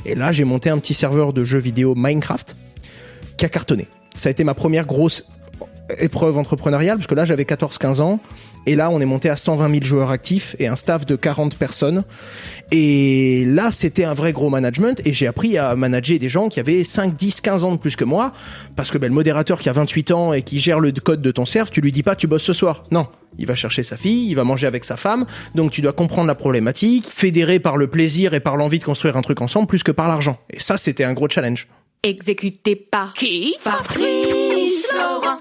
Et là, j'ai monté un petit serveur de jeux vidéo Minecraft qui a cartonné. Ça a été ma première grosse épreuve entrepreneuriale, parce que là, j'avais 14-15 ans. Et là, on est monté à 120 000 joueurs actifs et un staff de 40 personnes. Et là, c'était un vrai gros management. Et j'ai appris à manager des gens qui avaient 5, 10, 15 ans de plus que moi. Parce que le modérateur qui a 28 ans et qui gère le code de ton serve, tu lui dis pas tu bosses ce soir. Non, il va chercher sa fille, il va manger avec sa femme. Donc tu dois comprendre la problématique, fédérer par le plaisir et par l'envie de construire un truc ensemble plus que par l'argent. Et ça, c'était un gros challenge. Exécuté par qui? Fabrice Florent.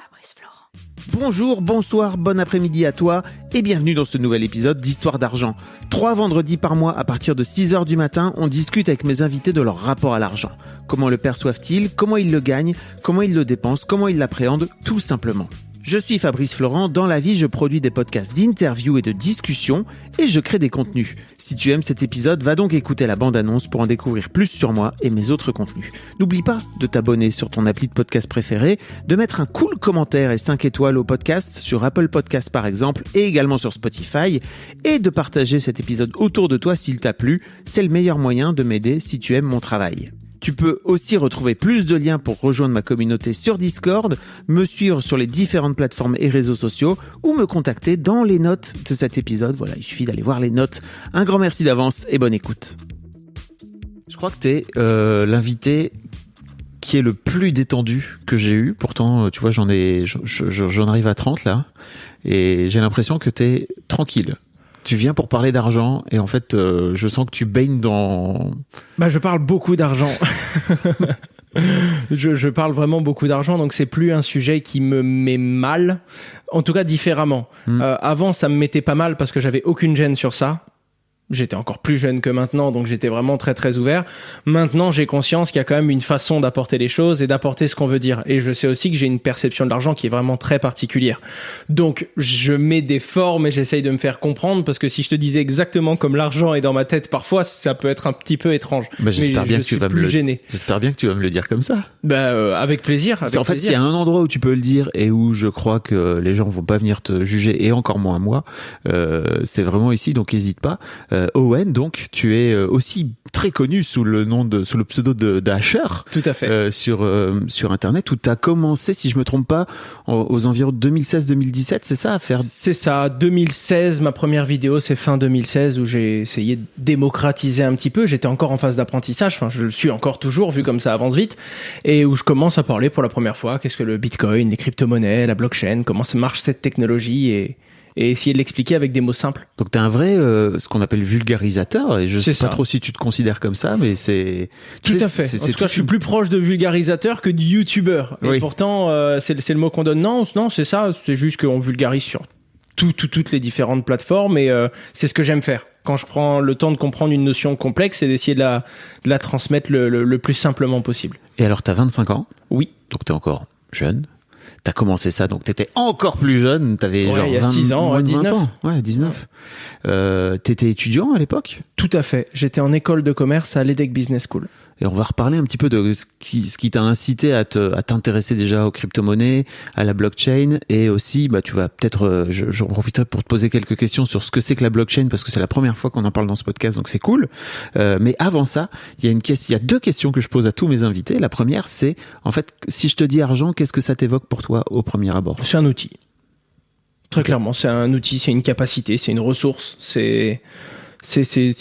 Bonjour, bonsoir, bon après-midi à toi et bienvenue dans ce nouvel épisode d'Histoire d'argent. 3 vendredis par mois à partir de 6h du matin, on discute avec mes invités de leur rapport à l'argent. Comment le perçoivent-ils? Comment ils le gagnent? Comment ils le dépensent? Comment ils l'appréhendent? Tout simplement. Je suis Fabrice Florent, dans la vie je produis des podcasts d'interviews et de discussions et je crée des contenus. Si tu aimes cet épisode, va donc écouter la bande-annonce pour en découvrir plus sur moi et mes autres contenus. N'oublie pas de t'abonner sur ton appli de podcast préféré, de mettre un cool commentaire et 5 étoiles au podcast sur Apple Podcasts par exemple et également sur Spotify et de partager cet épisode autour de toi s'il t'a plu. C'est le meilleur moyen de m'aider si tu aimes mon travail. Tu peux aussi retrouver plus de liens pour rejoindre ma communauté sur Discord, me suivre sur les différentes plateformes et réseaux sociaux ou me contacter dans les notes de cet épisode. Voilà, il suffit d'aller voir les notes. Un grand merci d'avance et bonne écoute. Je crois que t'es l'invité qui est le plus détendu que j'ai eu. Pourtant, tu vois, j'en arrive à 30 là et j'ai l'impression que t'es tranquille. Tu viens pour parler d'argent et en fait, je sens que tu baignes dans... Je parle beaucoup d'argent. je parle vraiment beaucoup d'argent, donc c'est plus un sujet qui me met mal, en tout cas différemment. Avant, ça me mettait pas mal parce que j'avais aucune gêne sur ça. J'étais encore plus jeune que maintenant, donc j'étais vraiment très très ouvert. Maintenant, j'ai conscience qu'il y a quand même une façon d'apporter les choses et d'apporter ce qu'on veut dire. Et je sais aussi que j'ai une perception de l'argent qui est vraiment très particulière. Donc, je mets des formes et j'essaye de me faire comprendre, parce que si je te disais exactement comme l'argent est dans ma tête, parfois, ça peut être un petit peu étrange. J'espère bien que tu vas me le gêné. J'espère bien que tu vas me le dire comme ça. Avec plaisir. En fait, s'il y a un endroit où tu peux le dire et où je crois que les gens vont pas venir te juger, et encore moins moi, c'est vraiment ici, donc hésite pas. Owen, donc tu es aussi très connu sous le pseudo de Asher. Tout à fait. Sur internet, où tu as commencé, si je me trompe pas, aux environs de 2016-2017, c'est ça à faire? C'est ça, 2016, ma première vidéo, c'est fin 2016 où j'ai essayé de démocratiser un petit peu. J'étais encore en phase d'apprentissage, enfin je le suis encore toujours vu comme ça avance vite, et où je commence à parler pour la première fois qu'est-ce que le Bitcoin, les crypto-monnaies, la blockchain, comment ça marche cette technologie et essayer de l'expliquer avec des mots simples. Donc t'es un vrai, ce qu'on appelle vulgarisateur, et je sais pas trop si tu te considères comme ça, mais c'est... Tout à fait. En tout cas, je suis plus proche de vulgarisateur que de youtubeur. Et pourtant, c'est le mot qu'on donne. Non, c'est ça, c'est juste qu'on vulgarise sur toutes les différentes plateformes, et c'est ce que j'aime faire. Quand je prends le temps de comprendre une notion complexe, c'est d'essayer de la transmettre le plus simplement possible. Et alors, t'as 25 ans? Oui. Donc t'es encore jeune. T'as commencé ça, donc t'étais encore plus jeune, t'avais genre il y a 6 ans, 19 ans. Ouais, 19. T'étais étudiant à l'époque? Tout à fait. J'étais en école de commerce à l'EDEC Business School. Et on va reparler un petit peu de ce qui t'a incité à t'intéresser déjà aux crypto-monnaies, à la blockchain, et aussi, tu vas peut-être, j'en profiterai pour te poser quelques questions sur ce que c'est que la blockchain, parce que c'est la première fois qu'on en parle dans ce podcast, donc c'est cool. Mais avant ça, il y a 2 questions que je pose à tous mes invités. La première, c'est, en fait, si je te dis argent, qu'est-ce que ça t'évoque pour toi au premier abord? C'est un outil. Très clairement, c'est un outil, c'est une capacité, c'est une ressource, c'est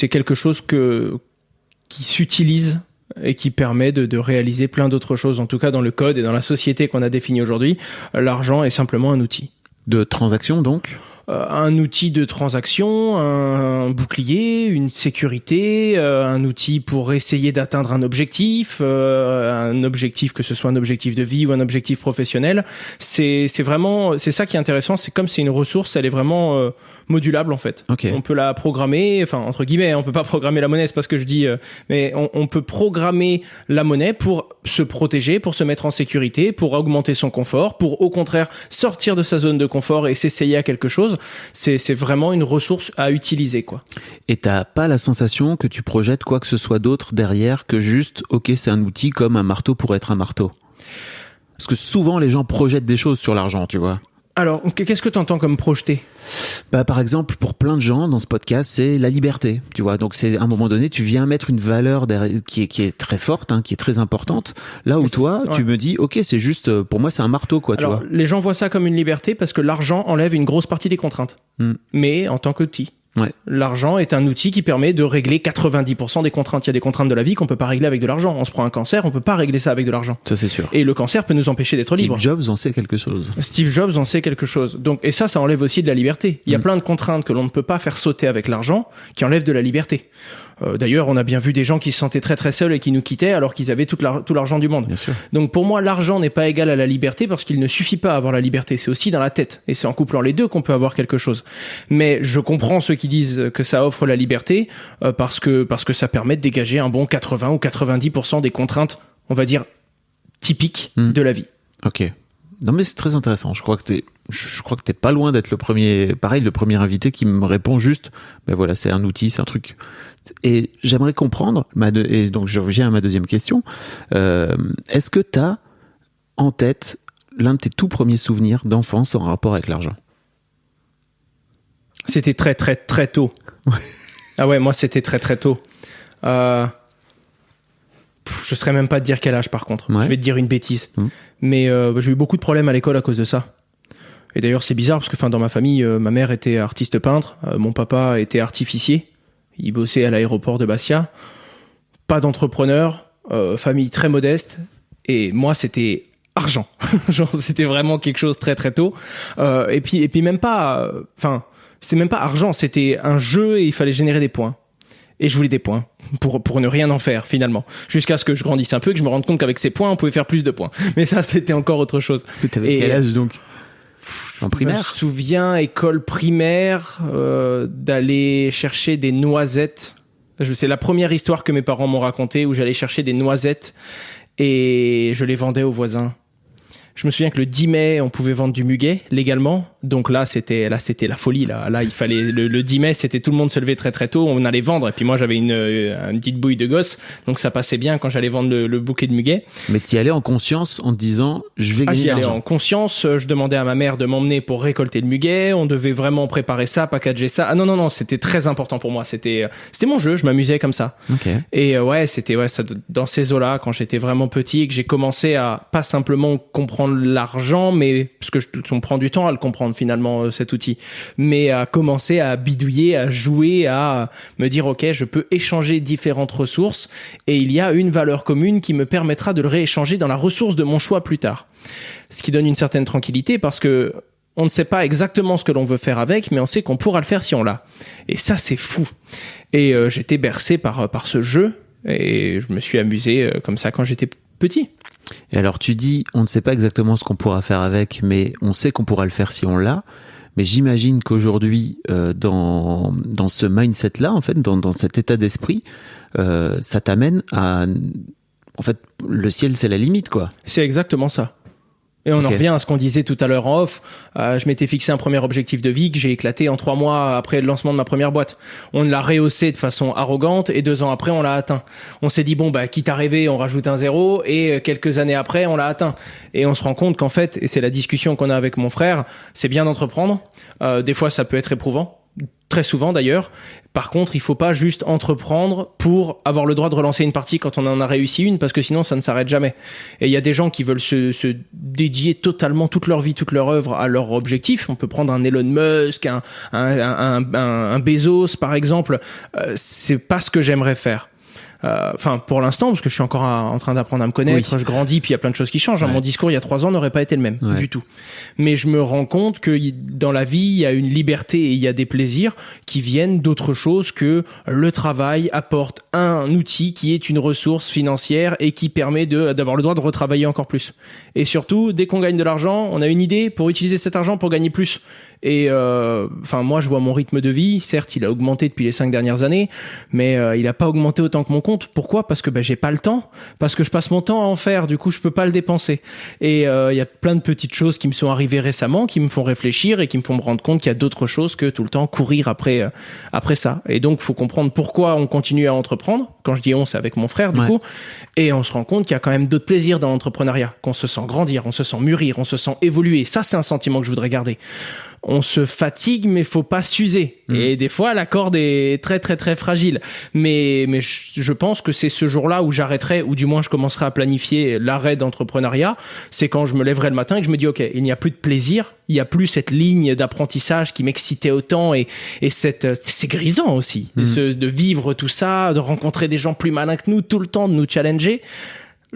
quelque chose qui s'utilise et qui permet de réaliser plein d'autres choses. En tout cas, dans le code et dans la société qu'on a définie aujourd'hui, l'argent est simplement un outil. De transaction, donc? Un outil de transaction, un bouclier, une sécurité, un outil pour essayer d'atteindre un objectif que ce soit un objectif de vie ou un objectif professionnel. C'est ça qui est intéressant, c'est comme c'est une ressource, elle est vraiment modulable en fait. Okay. On peut la programmer, enfin entre guillemets, on peut pas programmer la monnaie, c'est pas ce que je dis, mais on peut programmer la monnaie pour se protéger, pour se mettre en sécurité, pour augmenter son confort, pour au contraire sortir de sa zone de confort et s'essayer à quelque chose. C'est vraiment une ressource à utiliser, quoi. Et t'as pas la sensation que tu projettes quoi que ce soit d'autre derrière que juste, ok, c'est un outil comme un marteau pour être un marteau? Parce que souvent les gens projettent des choses sur l'argent, tu vois. Alors, qu'est-ce que tu entends comme projeter ? Bah, par exemple, pour plein de gens dans ce podcast, c'est la liberté, tu vois. Donc, c'est à un moment donné, tu viens mettre une valeur qui est très forte, hein, qui est très importante. Là où toi, tu me dis, ok, c'est juste, pour moi, c'est un marteau, quoi, alors, tu vois. Les gens voient ça comme une liberté parce que l'argent enlève une grosse partie des contraintes. Mais en tant qu'outil. Ouais. L'argent est un outil qui permet de régler 90% des contraintes. Il y a des contraintes de la vie qu'on peut pas régler avec de l'argent. On se prend un cancer, on peut pas régler ça avec de l'argent. Ça, c'est sûr. Et le cancer peut nous empêcher d'être libres. Steve Jobs en sait quelque chose. Steve Jobs en sait quelque chose. Donc, et ça enlève aussi de la liberté. Il y a plein de contraintes que l'on ne peut pas faire sauter avec l'argent qui enlèvent de la liberté. D'ailleurs, on a bien vu des gens qui se sentaient très très seuls et qui nous quittaient alors qu'ils avaient tout l'argent du monde. Bien sûr. Donc pour moi, l'argent n'est pas égal à la liberté parce qu'il ne suffit pas à avoir la liberté. C'est aussi dans la tête. Et c'est en couplant les deux qu'on peut avoir quelque chose. Mais je comprends ceux qui disent que ça offre la liberté parce que ça permet de dégager un bon 80 ou 90% des contraintes, on va dire, typiques de la vie. Ok. Non mais c'est très intéressant. Je crois que t'es pas loin d'être le premier invité qui me répond juste, ben voilà, c'est un outil, c'est un truc. Et j'aimerais comprendre, et donc je reviens à ma deuxième question, est-ce que t'as en tête l'un de tes tout premiers souvenirs d'enfance en rapport avec l'argent ? C'était très très très tôt. Ah ouais, moi c'était très très tôt. Je saurais même pas te dire quel âge par contre. Ouais. Je vais te dire une bêtise. Mais j'ai eu beaucoup de problèmes à l'école à cause de ça. Et d'ailleurs c'est bizarre parce que dans ma famille, ma mère était artiste peintre, mon papa était artificier. Il bossait à l'aéroport de Bastia. Pas d'entrepreneur, famille très modeste. Et moi, c'était argent. Genre, c'était vraiment quelque chose très très tôt. Et puis même pas... c'était même pas argent, c'était un jeu et il fallait générer des points. Et je voulais des points pour ne rien en faire finalement. Jusqu'à ce que je grandisse un peu, que je me rende compte qu'avec ces points, on pouvait faire plus de points. Mais ça, c'était encore autre chose. T'avais quel âge donc ? En primaire ? Je me souviens, école primaire, d'aller chercher des noisettes. C'est la première histoire que mes parents m'ont racontée où j'allais chercher des noisettes et je les vendais aux voisins. Je me souviens que le 10 mai, on pouvait vendre du muguet légalement. Donc là, c'était la folie. Là, il fallait le 10 mai, c'était tout le monde se levait très très tôt. On allait vendre. Et puis moi, j'avais une petite bouille de gosse, donc ça passait bien quand j'allais vendre le bouquet de muguet. Mais t'y allais en conscience en te disant, je vais gagner de l'argent. J'y allais en conscience. Je demandais à ma mère de m'emmener pour récolter le muguet. On devait vraiment préparer ça, packager ça. Ah non, c'était très important pour moi. C'était mon jeu. Je m'amusais comme ça. Okay. Et c'était ça, dans ces eaux-là, quand j'étais vraiment petit, et que j'ai commencé à pas simplement comprendre l'argent, mais parce que on prend du temps à le comprendre finalement cet outil, mais à commencer à bidouiller, à jouer, à me dire ok, je peux échanger différentes ressources et il y a une valeur commune qui me permettra de le rééchanger dans la ressource de mon choix plus tard. Ce qui donne une certaine tranquillité parce que on ne sait pas exactement ce que l'on veut faire avec, mais on sait qu'on pourra le faire si on l'a. Et ça, c'est fou. Et j'étais bercé par ce jeu et je me suis amusé comme ça quand j'étais petit. Et alors tu dis, on ne sait pas exactement ce qu'on pourra faire avec, mais on sait qu'on pourra le faire si on l'a. Mais j'imagine qu'aujourd'hui, dans ce mindset-là, en fait, dans cet état d'esprit, ça t'amène à... En fait, le ciel, c'est la limite, quoi. C'est exactement ça. Et on en revient à ce qu'on disait tout à l'heure en off. Je m'étais fixé un premier objectif de vie que j'ai éclaté en 3 mois après le lancement de ma première boîte. On l'a rehaussé de façon arrogante et 2 ans après, on l'a atteint. On s'est dit, quitte à rêver, on rajoute un 0 et quelques années après, on l'a atteint. Et on se rend compte qu'en fait, et c'est la discussion qu'on a avec mon frère, c'est bien d'entreprendre. Des fois, ça peut être éprouvant. Très souvent d'ailleurs. Par contre, il faut pas juste entreprendre pour avoir le droit de relancer une partie quand on en a réussi une, parce que sinon ça ne s'arrête jamais. Et il y a des gens qui veulent se dédier totalement toute leur vie, toute leur œuvre à leur objectif. On peut prendre un Elon Musk, un Bezos par exemple. C'est pas ce que j'aimerais faire. Pour l'instant, parce que je suis encore en train d'apprendre à me connaître, oui. Je grandis, puis il y a plein de choses qui changent. Ouais. Mon discours il y a 3 ans n'aurait pas été le même du tout. Mais je me rends compte que dans la vie, il y a une liberté et il y a des plaisirs qui viennent d'autre chose que le travail apporte un outil qui est une ressource financière et qui permet d'avoir le droit de retravailler encore plus. Et surtout, dès qu'on gagne de l'argent, on a une idée pour utiliser cet argent pour gagner plus. Et moi, je vois mon rythme de vie. Certes, il a augmenté depuis les 5 dernières années, mais il a pas augmenté autant que mon compte. compte. Pourquoi ? Parce que j'ai pas le temps, parce que je passe mon temps à en faire, du coup je peux pas le dépenser. Et il y a plein de petites choses qui me sont arrivées récemment, qui me font réfléchir et qui me font me rendre compte qu'il y a d'autres choses que tout le temps courir après ça. Et donc faut comprendre pourquoi on continue à entreprendre. Quand je dis on, c'est avec mon frère du coup. Et on se rend compte qu'il y a quand même d'autres plaisirs dans l'entrepreneuriat, qu'on se sent grandir, on se sent mûrir, on se sent évoluer. Ça, c'est un sentiment que je voudrais garder. On se fatigue, mais faut pas s'user. Et des fois, la corde est très, très, très fragile. Mais je pense que c'est ce jour-là où j'arrêterai, ou du moins je commencerai à planifier l'arrêt d'entrepreneuriat. C'est quand je me lèverai le matin et que je me dis, OK, il n'y a plus de plaisir. Il n'y a plus cette ligne d'apprentissage qui m'excitait autant et c'est grisant aussi. De vivre tout ça, de rencontrer des gens plus malins que nous tout le temps, de nous challenger.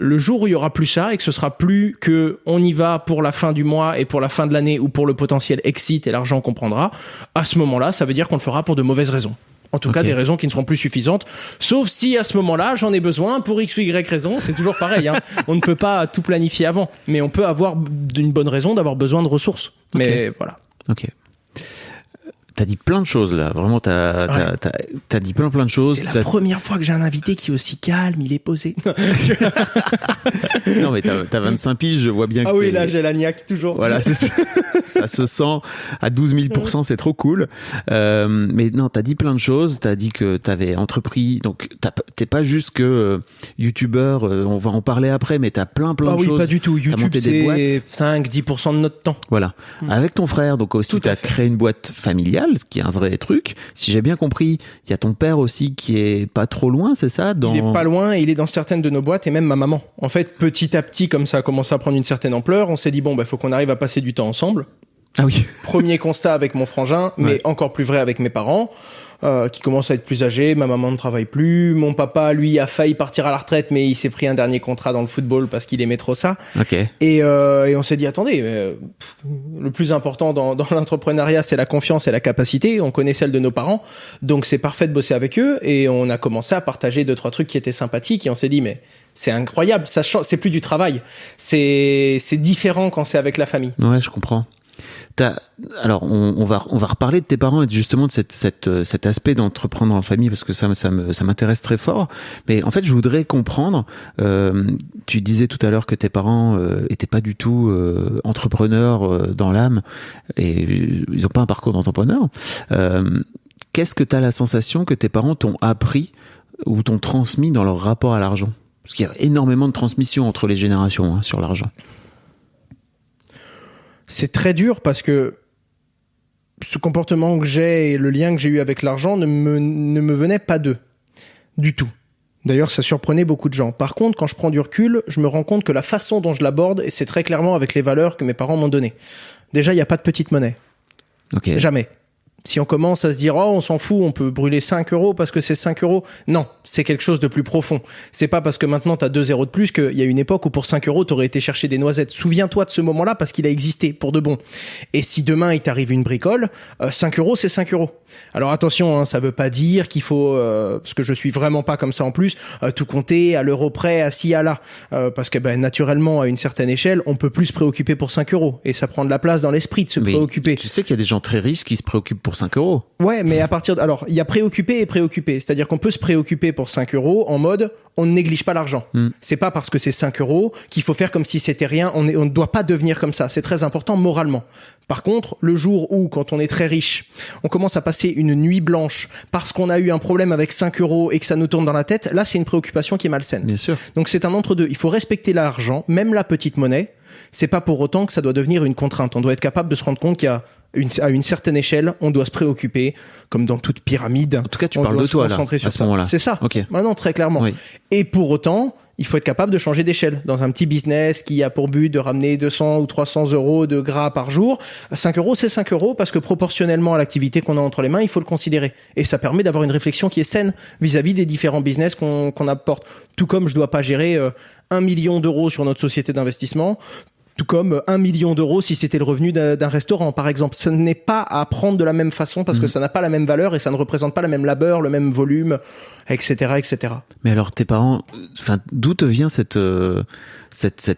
Le jour où il y aura plus ça et que ce sera plus que on y va pour la fin du mois et pour la fin de l'année ou pour le potentiel exit et l'argent qu'on prendra, à ce moment-là, ça veut dire qu'on le fera pour de mauvaises raisons. En tout cas, des raisons qui ne seront plus suffisantes. Sauf si, à ce moment-là, j'en ai besoin pour X ou Y raison. C'est toujours pareil, hein. On ne peut pas tout planifier avant. Mais on peut avoir une bonne raison d'avoir besoin de ressources. Mais voilà. Ok. T'as dit plein de choses là, vraiment t'as dit plein de choses. C'est la première fois que j'ai un invité qui est aussi calme, il est posé. Non mais t'as 25 piges, je vois bien que oui, là j'ai la niaque toujours. Voilà, c'est ça. Ça se sent à 12 000%, c'est trop cool. Mais non, t'as dit plein de choses, t'as dit que t'avais entrepris, donc t'es pas juste que youtubeur, on va en parler après, mais t'as plein de choses. Ah oui, pas du tout, YouTube c'est 5-10% de notre temps. Voilà. Avec ton frère, donc aussi t'as créé une boîte familiale, ce qui est un vrai truc. Si j'ai bien compris, il y a ton père aussi qui est pas trop loin, c'est ça? Il est pas loin, il est dans certaines de nos boîtes et même ma maman. En fait, petit à petit, comme ça a commencé à prendre une certaine ampleur, on s'est dit faut qu'on arrive à passer du temps ensemble. Ah oui. Premier constat avec mon frangin, mais encore plus vrai avec mes parents. Qui commencent à être plus âgés, ma maman ne travaille plus, mon papa lui a failli partir à la retraite mais il s'est pris un dernier contrat dans le football parce qu'il aimait trop ça. Okay. Et on s'est dit attendez, le plus important dans l'entrepreneuriat c'est la confiance et la capacité, on connaît celle de nos parents, donc c'est parfait de bosser avec eux et on a commencé à partager 2-3 trucs qui étaient sympathiques et on s'est dit mais c'est incroyable, ça change, c'est plus du travail, c'est différent quand c'est avec la famille. Ouais, je comprends. Alors, on va reparler de tes parents et justement de cet aspect d'entreprendre en famille parce que ça m'intéresse très fort. Mais en fait, je voudrais comprendre. Tu disais tout à l'heure que tes parents étaient pas du tout entrepreneurs dans l'âme et ils ont pas un parcours d'entrepreneur. Qu'est-ce que tu as la sensation que tes parents t'ont appris ou t'ont transmis dans leur rapport à l'argent? Parce qu'il y a énormément de transmission entre les générations sur l'argent. C'est très dur parce que ce comportement que j'ai et le lien que j'ai eu avec l'argent ne me venait pas d'eux. Du tout. D'ailleurs, ça surprenait beaucoup de gens. Par contre, quand je prends du recul, je me rends compte que la façon dont je l'aborde, et c'est très clairement avec les valeurs que mes parents m'ont données. Déjà, il n'y a pas de petite monnaie. Okay. Jamais. Si on commence à se dire, on s'en fout, on peut brûler 5 euros parce que c'est 5 euros. Non, c'est quelque chose de plus profond. C'est pas parce que maintenant t'as 2 zéros de plus qu'il y a une époque où pour 5 euros t'aurais été chercher des noisettes. Souviens-toi de ce moment-là parce qu'il a existé pour de bon. Et si demain il t'arrive une bricole, 5 euros c'est 5 euros. Alors attention, ça veut pas dire qu'il faut, parce que je suis vraiment pas comme ça en plus, tout compter à l'euro près, à ci, à là. Parce que naturellement, à une certaine échelle, on peut plus se préoccuper pour 5 euros. Et ça prend de la place dans l'esprit de se préoccuper. Tu sais qu'il y a des gens très riches qui se préoccupent pour 5 euros. Ouais, mais à partir alors, il y a préoccupé et préoccupé. C'est-à-dire qu'on peut se préoccuper pour 5 euros en mode, on ne néglige pas l'argent. C'est pas parce que c'est 5 euros qu'il faut faire comme si c'était rien. On ne doit pas devenir comme ça. C'est très important moralement. Par contre, le jour où, quand on est très riche, on commence à passer une nuit blanche parce qu'on a eu un problème avec 5 euros et que ça nous tourne dans la tête, là, c'est une préoccupation qui est malsaine. Bien sûr. Donc c'est un entre-deux. Il faut respecter l'argent, même la petite monnaie. C'est pas pour autant que ça doit devenir une contrainte. On doit être capable de se rendre compte qu'il y a à une certaine échelle, on doit se préoccuper, comme dans toute pyramide. En tout cas, tu parles de toi, là, à ce moment-là. C'est ça. Okay. Maintenant, très clairement. Oui. Et pour autant, il faut être capable de changer d'échelle. Dans un petit business qui a pour but de ramener 200 ou 300 euros de gras par jour, 5 euros, c'est 5 euros parce que proportionnellement à l'activité qu'on a entre les mains, il faut le considérer. Et ça permet d'avoir une réflexion qui est saine vis-à-vis des différents business qu'on apporte. Tout comme je dois pas gérer 1 million d'euros sur notre société d'investissement, tout comme 1 million d'euros si c'était le revenu d'un restaurant, par exemple. Ça n'est pas à prendre de la même façon parce que ça n'a pas la même valeur et ça ne représente pas le même labeur, le même volume, etc., etc. Mais alors, tes parents, d'où te vient cette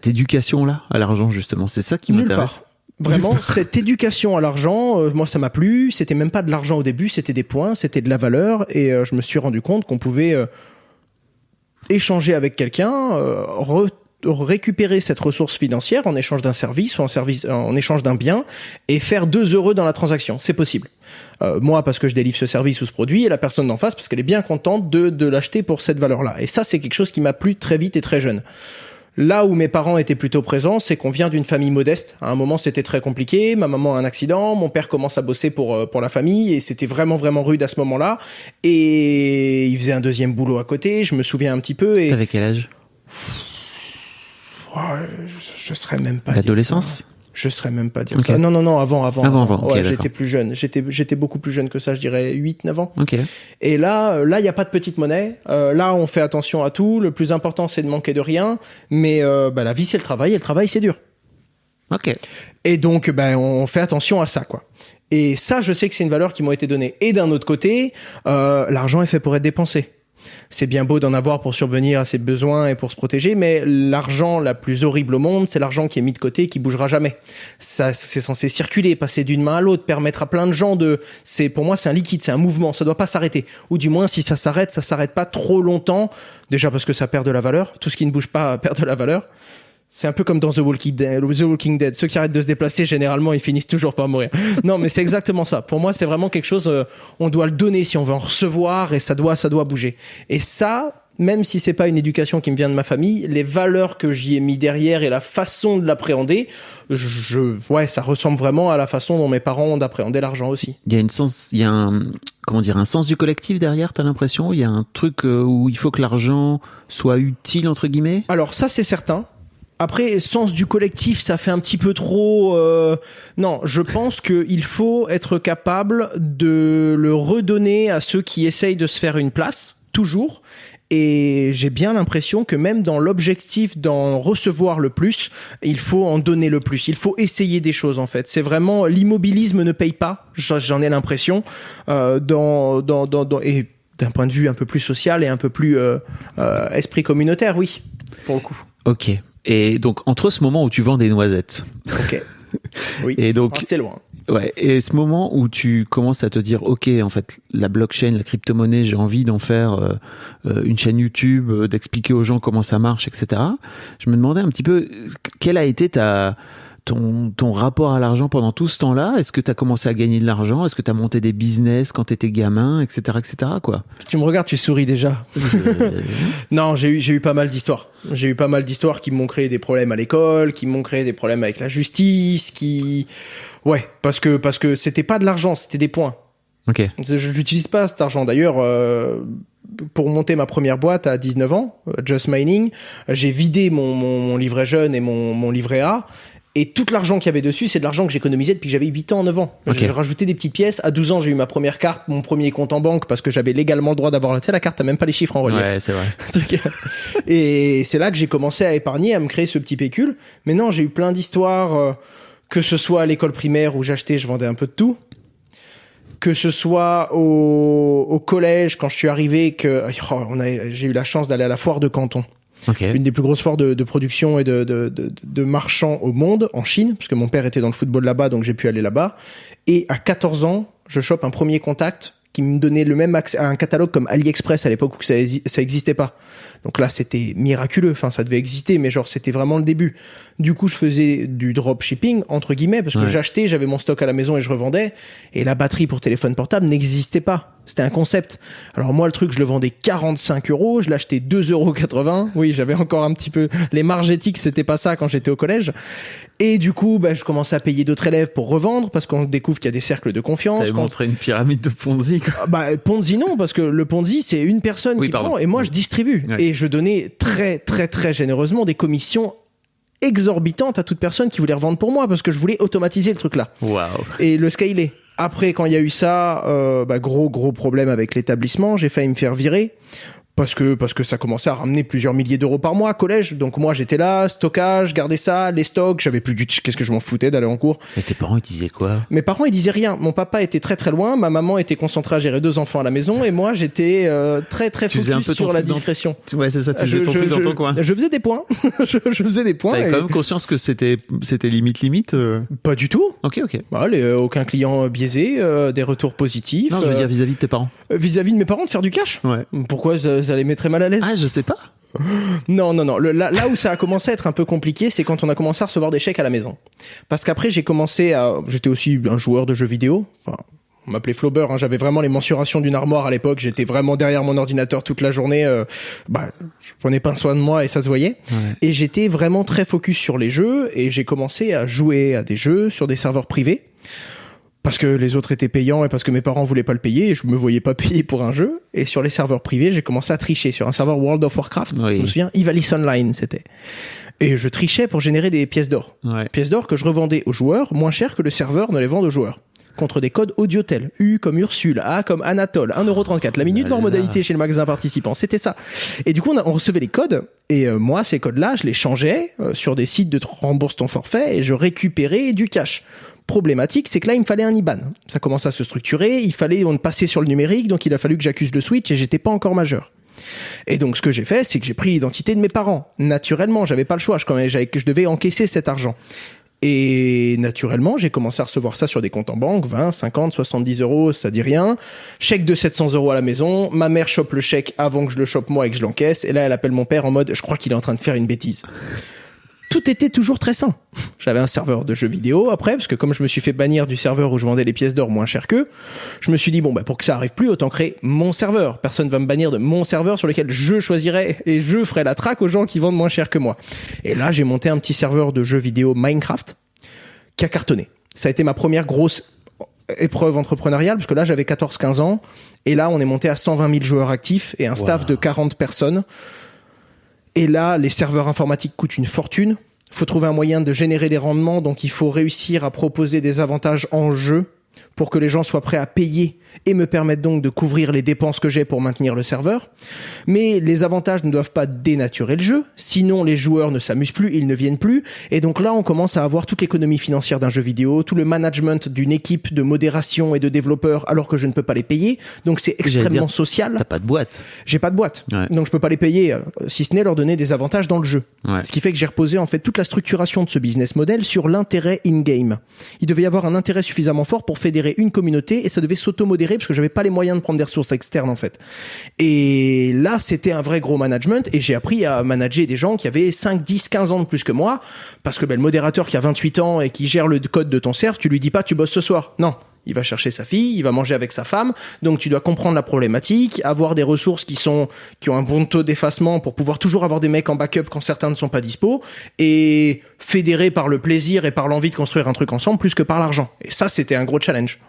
éducation-là à l'argent, justement? C'est ça qui m'intéresse. Nulle part. Vraiment, cette éducation à l'argent, moi ça m'a plu. C'était même pas de l'argent au début, c'était des points, c'était de la valeur et je me suis rendu compte qu'on pouvait échanger avec quelqu'un, récupérer cette ressource financière en échange d'un service ou en échange d'un bien et faire 2 heureux dans la transaction. C'est possible. Moi, parce que je délivre ce service ou ce produit, et la personne d'en face, parce qu'elle est bien contente de l'acheter pour cette valeur-là. Et ça, c'est quelque chose qui m'a plu très vite et très jeune. Là où mes parents étaient plutôt présents, c'est qu'on vient d'une famille modeste. À un moment, c'était très compliqué. Ma maman a un accident, mon père commence à bosser pour la famille, et c'était vraiment, vraiment rude à ce moment-là. Et il faisait un deuxième boulot à côté, je me souviens un petit peu. Et... T'avais quel âge ? Je serais même pas... L'adolescence ? Je serais même pas dire ça. Non, avant. Okay, ouais, j'étais plus jeune. J'étais beaucoup plus jeune que ça, je dirais 8-9 ans. Ok. Et là, il y a pas de petite monnaie. Là, on fait attention à tout. Le plus important, c'est de manquer de rien. Mais la vie, c'est le travail. Et le travail, c'est dur. Ok. Et donc, on fait attention à ça, quoi. Et ça, je sais que c'est une valeur qui m'a été donnée. Et d'un autre côté, l'argent est fait pour être dépensé. C'est bien beau d'en avoir pour subvenir à ses besoins et pour se protéger, mais l'argent la plus horrible au monde, c'est l'argent qui est mis de côté et qui bougera jamais. Ça, c'est censé circuler, passer d'une main à l'autre, permettre à plein de gens pour moi, c'est un liquide, c'est un mouvement, ça doit pas s'arrêter. Ou du moins, si ça s'arrête pas trop longtemps. Déjà parce que ça perd de la valeur. Tout ce qui ne bouge pas perd de la valeur. C'est un peu comme dans The Walking Dead. Ceux qui arrêtent de se déplacer, généralement, ils finissent toujours par mourir. Non, mais c'est exactement ça. Pour moi, c'est vraiment quelque chose, on doit le donner si on veut en recevoir, et ça doit bouger. Et ça, même si c'est pas une éducation qui me vient de ma famille, les valeurs que j'y ai mis derrière et la façon de l'appréhender, ça ressemble vraiment à la façon dont mes parents ont d'appréhender l'argent aussi. Il y a un sens du collectif derrière, t'as l'impression? Il y a un truc où il faut que l'argent soit utile, entre guillemets? Alors ça, c'est certain. Après, sens du collectif, ça fait un petit peu trop... Non, je pense qu'il faut être capable de le redonner à ceux qui essayent de se faire une place, toujours. Et j'ai bien l'impression que même dans l'objectif d'en recevoir le plus, il faut en donner le plus. Il faut essayer des choses, en fait. C'est vraiment... L'immobilisme ne paye pas, j'en ai l'impression. Et d'un point de vue un peu plus social et un peu plus esprit communautaire, oui, pour le coup. Ok. Et donc, entre ce moment où tu vends des noisettes. Ok. Oui. Et donc. C'est loin. Ouais. Et ce moment où tu commences à te dire, ok, en fait, la blockchain, la crypto-monnaie, j'ai envie d'en faire une chaîne YouTube, d'expliquer aux gens comment ça marche, etc. Je me demandais un petit peu, quel a été ton rapport à l'argent pendant tout ce temps-là? Est-ce que tu as commencé à gagner de l'argent? Est-ce que tu as monté des business quand tu étais gamin, etc., quoi? Tu me regardes, tu souris déjà. Non, j'ai eu pas mal d'histoires. J'ai eu pas mal d'histoires qui m'ont créé des problèmes à l'école, qui m'ont créé des problèmes avec la justice, ouais, parce que c'était pas de l'argent, c'était des points. Ok. Je l'utilise pas cet argent. D'ailleurs, pour monter ma première boîte à 19 ans, Just Mining, j'ai vidé mon livret jeune et mon livret A. Et tout l'argent qu'il y avait dessus, c'est de l'argent que j'économisais depuis que j'avais 8 ans, 9 ans. Okay. J'ai rajouté des petites pièces. À 12 ans, j'ai eu ma première carte, mon premier compte en banque, parce que j'avais légalement le droit d'avoir la carte, t'as même pas les chiffres en relief. Ouais, c'est vrai. Et c'est là que j'ai commencé à épargner, à me créer ce petit pécule. Mais non, j'ai eu plein d'histoires, que ce soit à l'école primaire où je vendais un peu de tout. Que ce soit au collège, quand je suis arrivé, j'ai eu la chance d'aller à la foire de Canton. Okay. Une des plus grosses foires de production et de marchands au monde, en Chine, parce que mon père était dans le football là-bas, donc j'ai pu aller là-bas. Et à 14 ans, je chope un premier contact qui me donnait le même accès à un catalogue comme AliExpress à l'époque où ça existait pas. Donc là, c'était miraculeux. Enfin, ça devait exister, mais c'était vraiment le début. Du coup, je faisais du dropshipping, entre guillemets, parce que j'achetais, j'avais mon stock à la maison et je revendais. Et la batterie pour téléphone portable n'existait pas. C'était un concept. Alors moi, le truc, je le vendais 45 €, je l'achetais 2,80 €. Oui, j'avais encore un petit peu... Les marges éthiques, c'était pas ça quand j'étais au collège. Et du coup, je commençais à payer d'autres élèves pour revendre, parce qu'on découvre qu'il y a des cercles de confiance. T'avais montré une pyramide de Ponzi, quoi. Ponzi non, parce que le Ponzi, c'est une personne qui prend, et moi, je distribue. Ouais. Et je donnais très, très, très généreusement des commissions exorbitantes à toute personne qui voulait revendre pour moi, parce que je voulais automatiser le truc-là. Wow. Et le scaler. Après, quand il y a eu ça, gros problème avec l'établissement, j'ai failli me faire virer. Parce que ça commençait à ramener plusieurs milliers d'euros par mois, collège. Donc moi, j'étais là, stockage, gardais ça, les stocks, j'avais plus qu'est-ce que je m'en foutais d'aller en cours. Et tes parents, ils disaient quoi? Mes parents, ils disaient rien. Mon papa était très très loin, ma maman était concentrée à gérer 2 enfants à la maison, et moi, j'étais très très focus sur la discrétion. Ouais, c'est ça, tu faisais ton truc dans ton coin. Je faisais des points. je faisais des points. T'avais quand même conscience que c'était limite Pas du tout. Ok. Aucun client biaisé, des retours positifs. Non, je veux dire vis-à-vis de tes parents. Vis-à-vis de mes parents, de faire du cash? Ouais. Pourquoi ça les mettrait mal à l'aise? Ah, je sais pas. Non. Là où ça a commencé à être un peu compliqué, c'est quand on a commencé à recevoir des chèques à la maison. Parce qu'après, j'étais aussi un joueur de jeux vidéo. Enfin, on m'appelait Flaubert, hein. J'avais vraiment les mensurations d'une armoire à l'époque. J'étais vraiment derrière mon ordinateur toute la journée. Je prenais pas soin de moi et ça se voyait. Ouais. Et j'étais vraiment très focus sur les jeux et j'ai commencé à jouer à des jeux sur des serveurs privés. Parce que les autres étaient payants et parce que mes parents voulaient pas le payer et je me voyais pas payer pour un jeu. Et sur les serveurs privés, j'ai commencé à tricher sur un serveur World of Warcraft. Oui. Je me souviens, Ivalice Online, c'était. Et je trichais pour générer des pièces d'or. Ouais. Pièces d'or que je revendais aux joueurs moins cher que le serveur ne les vend aux joueurs. Contre des codes Audiotel. U comme Ursule, A comme Anatole, 1,34€. La minute voire modalité chez le magasin participant. C'était ça. Et du coup, on recevait les codes. Et moi, ces codes-là, je les changeais sur des sites de rembourse ton forfait et je récupérais du cash. Problématique, c'est que là, il me fallait un IBAN. Ça commençait à se structurer, il fallait passer sur le numérique, donc il a fallu que j'accuse le switch et j'étais pas encore majeur. Et donc, ce que j'ai fait, c'est que j'ai pris l'identité de mes parents. Naturellement, j'avais pas le choix, je devais encaisser cet argent. Et naturellement, j'ai commencé à recevoir ça sur des comptes en banque, 20, 50, 70 €, ça dit rien. Chèque de 700 € à la maison. Ma mère chope le chèque avant que je le chope moi et que je l'encaisse. Et là, elle appelle mon père en mode, je crois qu'il est en train de faire une bêtise. Tout était toujours très sain. J'avais un serveur de jeux vidéo après, parce que comme je me suis fait bannir du serveur où je vendais les pièces d'or moins cher qu'eux, je me suis dit, pour que ça arrive plus, autant créer mon serveur. Personne va me bannir de mon serveur sur lequel je choisirais et je ferai la traque aux gens qui vendent moins cher que moi. Et là, j'ai monté un petit serveur de jeux vidéo Minecraft qui a cartonné. Ça a été ma première grosse épreuve entrepreneuriale, parce que là, j'avais 14-15 ans, et là, on est monté à 120 000 joueurs actifs et un staff de 40 personnes. Et là, les serveurs informatiques coûtent une fortune. Il faut trouver un moyen de générer des rendements. Donc, il faut réussir à proposer des avantages en jeu pour que les gens soient prêts à payer et me permettent donc de couvrir les dépenses que j'ai pour maintenir le serveur. Mais les avantages ne doivent pas dénaturer le jeu, sinon les joueurs ne s'amusent plus, ils ne viennent plus. Et donc là, on commence à avoir toute l'économie financière d'un jeu vidéo, tout le management d'une équipe de modération et de développeurs alors que je ne peux pas les payer. Donc c'est extrêmement social. T'as pas de boîte. J'ai pas de boîte. Ouais. Donc je peux pas les payer, si ce n'est leur donner des avantages dans le jeu. Ouais. Ce qui fait que j'ai reposé en fait toute la structuration de ce business model sur l'intérêt in-game. Il devait y avoir un intérêt suffisamment fort pour fédérer une communauté et ça devait s'auto-modérer parce que j'avais pas les moyens de prendre des ressources externes en fait. Et là, c'était un vrai gros management et j'ai appris à manager des gens qui avaient 5, 10, 15 ans de plus que moi parce que le modérateur qui a 28 ans et qui gère le code de ton serve, tu lui dis pas tu bosses ce soir. Non. Il va chercher sa fille, il va manger avec sa femme, donc tu dois comprendre la problématique, avoir des ressources qui ont un bon taux d'effacement pour pouvoir toujours avoir des mecs en backup quand certains ne sont pas dispo, et fédérer par le plaisir et par l'envie de construire un truc ensemble plus que par l'argent. Et ça, c'était un gros challenge.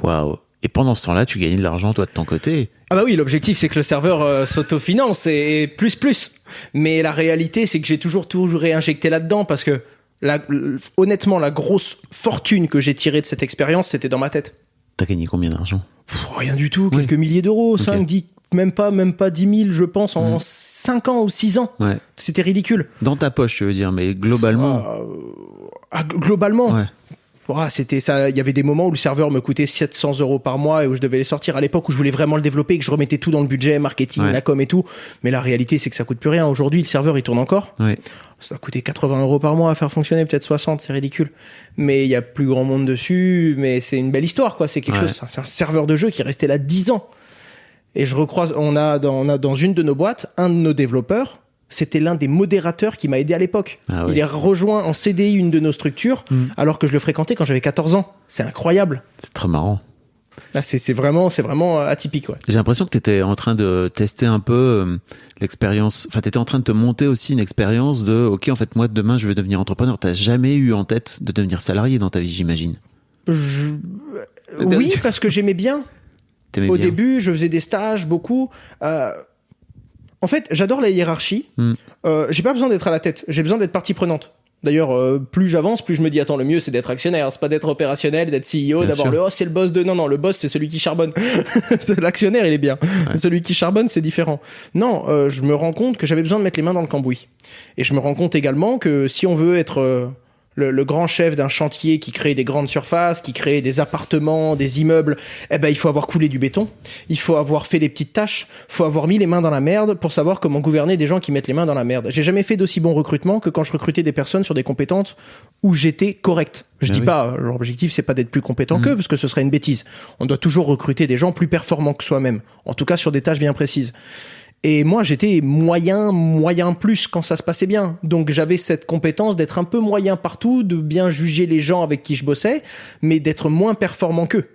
Waouh. Et pendant ce temps-là, tu gagnais de l'argent, toi, de ton côté. Ah bah oui, l'objectif, c'est que le serveur s'autofinance et plus. Mais la réalité, c'est que j'ai toujours réinjecté là-dedans parce que honnêtement, la grosse fortune que j'ai tirée de cette expérience, c'était dans ma tête. T'as gagné combien d'argent ? Rien du tout, quelques milliers d'euros, okay. 5, 10, même pas 10 000, je pense, en 5 ans ou 6 ans. Ouais. C'était ridicule. Dans ta poche, tu veux dire, mais globalement. Globalement. Ouais. C'était ça. Il y avait des moments où le serveur me coûtait 700 € par mois et où je devais les sortir à l'époque où je voulais vraiment le développer et que je remettais tout dans le budget, marketing, la com et tout. Mais la réalité, c'est que ça coûte plus rien. Aujourd'hui, le serveur, il tourne encore. Ouais. Ça a coûté 80 € par mois à faire fonctionner, peut-être 60, c'est ridicule. Mais il y a plus grand monde dessus, mais c'est une belle histoire, quoi. C'est quelque chose, c'est un serveur de jeu qui est resté là 10 ans. Et je recroise, on a dans une de nos boîtes, un de nos développeurs, c'était l'un des modérateurs qui m'a aidé à l'époque. Ah oui. Il est rejoint en CDI une de nos structures, alors que je le fréquentais quand j'avais 14 ans. C'est incroyable. C'est très marrant. Là, c'est vraiment atypique, ouais. J'ai l'impression que t'étais en train de tester un peu l'expérience. Enfin, t'étais en train de te monter aussi une expérience de, ok, en fait, moi, demain, je veux devenir entrepreneur. T'as jamais eu en tête de devenir salarié dans ta vie, j'imagine. Oui, parce que j'aimais bien. Au début, je faisais des stages, beaucoup. En fait, j'adore la hiérarchie. J'ai pas besoin d'être à la tête. J'ai besoin d'être partie prenante. D'ailleurs, plus j'avance, plus je me dis, attends, le mieux, c'est d'être actionnaire. C'est pas d'être opérationnel, d'être CEO, bien d'avoir sûr. C'est le boss de... Non, le boss, c'est celui qui charbonne. L'actionnaire, il est bien. Ouais. Celui qui charbonne, c'est différent. Non, je me rends compte que j'avais besoin de mettre les mains dans le cambouis. Et je me rends compte également que si on veut être le grand chef d'un chantier qui crée des grandes surfaces, qui crée des appartements, des immeubles, il faut avoir coulé du béton, il faut avoir fait les petites tâches, faut avoir mis les mains dans la merde pour savoir comment gouverner des gens qui mettent les mains dans la merde. J'ai jamais fait d'aussi bon recrutement que quand je recrutais des personnes sur des compétences où j'étais correct. Je dis pas, l'objectif c'est pas d'être plus compétent qu'eux, parce que ce serait une bêtise. On doit toujours recruter des gens plus performants que soi-même, en tout cas sur des tâches bien précises. Et moi, j'étais moyen plus quand ça se passait bien. Donc, j'avais cette compétence d'être un peu moyen partout, de bien juger les gens avec qui je bossais, mais d'être moins performant qu'eux.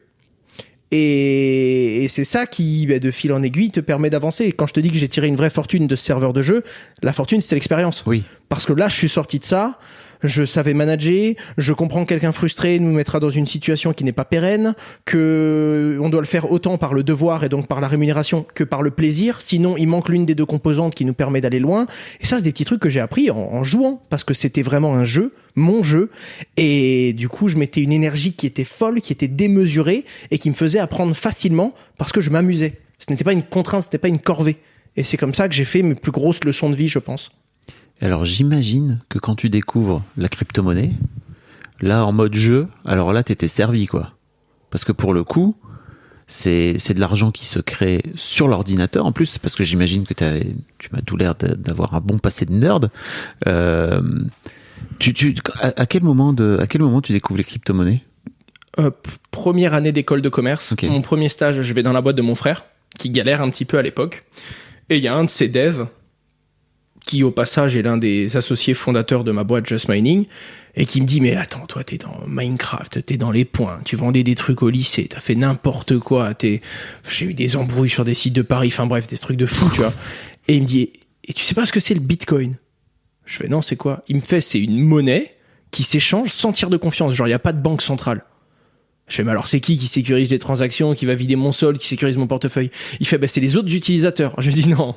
Et c'est ça qui, de fil en aiguille, te permet d'avancer. Quand je te dis que j'ai tiré une vraie fortune de ce serveur de jeu, la fortune, c'était l'expérience. Oui. Parce que là, je suis sorti de ça. Je savais manager, je comprends que quelqu'un frustré nous mettra dans une situation qui n'est pas pérenne, que on doit le faire autant par le devoir et donc par la rémunération que par le plaisir, sinon il manque l'une des deux composantes qui nous permet d'aller loin. Et ça, c'est des petits trucs que j'ai appris en jouant, parce que c'était vraiment un jeu, mon jeu, et du coup je mettais une énergie qui était folle, qui était démesurée, et qui me faisait apprendre facilement, parce que je m'amusais. Ce n'était pas une contrainte, ce n'était pas une corvée. Et c'est comme ça que j'ai fait mes plus grosses leçons de vie, je pense. Alors j'imagine que quand tu découvres la crypto-monnaie, là en mode jeu, alors là t'étais servi quoi. Parce que pour le coup, c'est de l'argent qui se crée sur l'ordinateur en plus, parce que j'imagine que tu m'as tout l'air d'avoir un bon passé de nerd. À quel moment tu découvres les crypto-monnaies ? Première année d'école de commerce, Okay. Mon premier stage, je vais dans la boîte de mon frère, qui galère un petit peu à l'époque, et il y a un de ses devs, qui au passage est l'un des associés fondateurs de ma boîte Just Mining, et qui me dit mais attends, toi t'es dans Minecraft, t'es dans les points, tu vendais des trucs au lycée, t'as fait n'importe quoi, j'ai eu des embrouilles sur des sites de Paris, enfin bref, des trucs de fou, tu vois. Et il me dit et tu sais pas ce que c'est le Bitcoin ? Je fais non, c'est quoi ? Il me fait c'est une monnaie qui s'échange sans tiers de confiance, genre il y a pas de banque centrale. Je fais, mais alors c'est qui sécurise les transactions, qui va vider mon solde, qui sécurise mon portefeuille ? Il fait, c'est les autres utilisateurs. Je lui dis, non,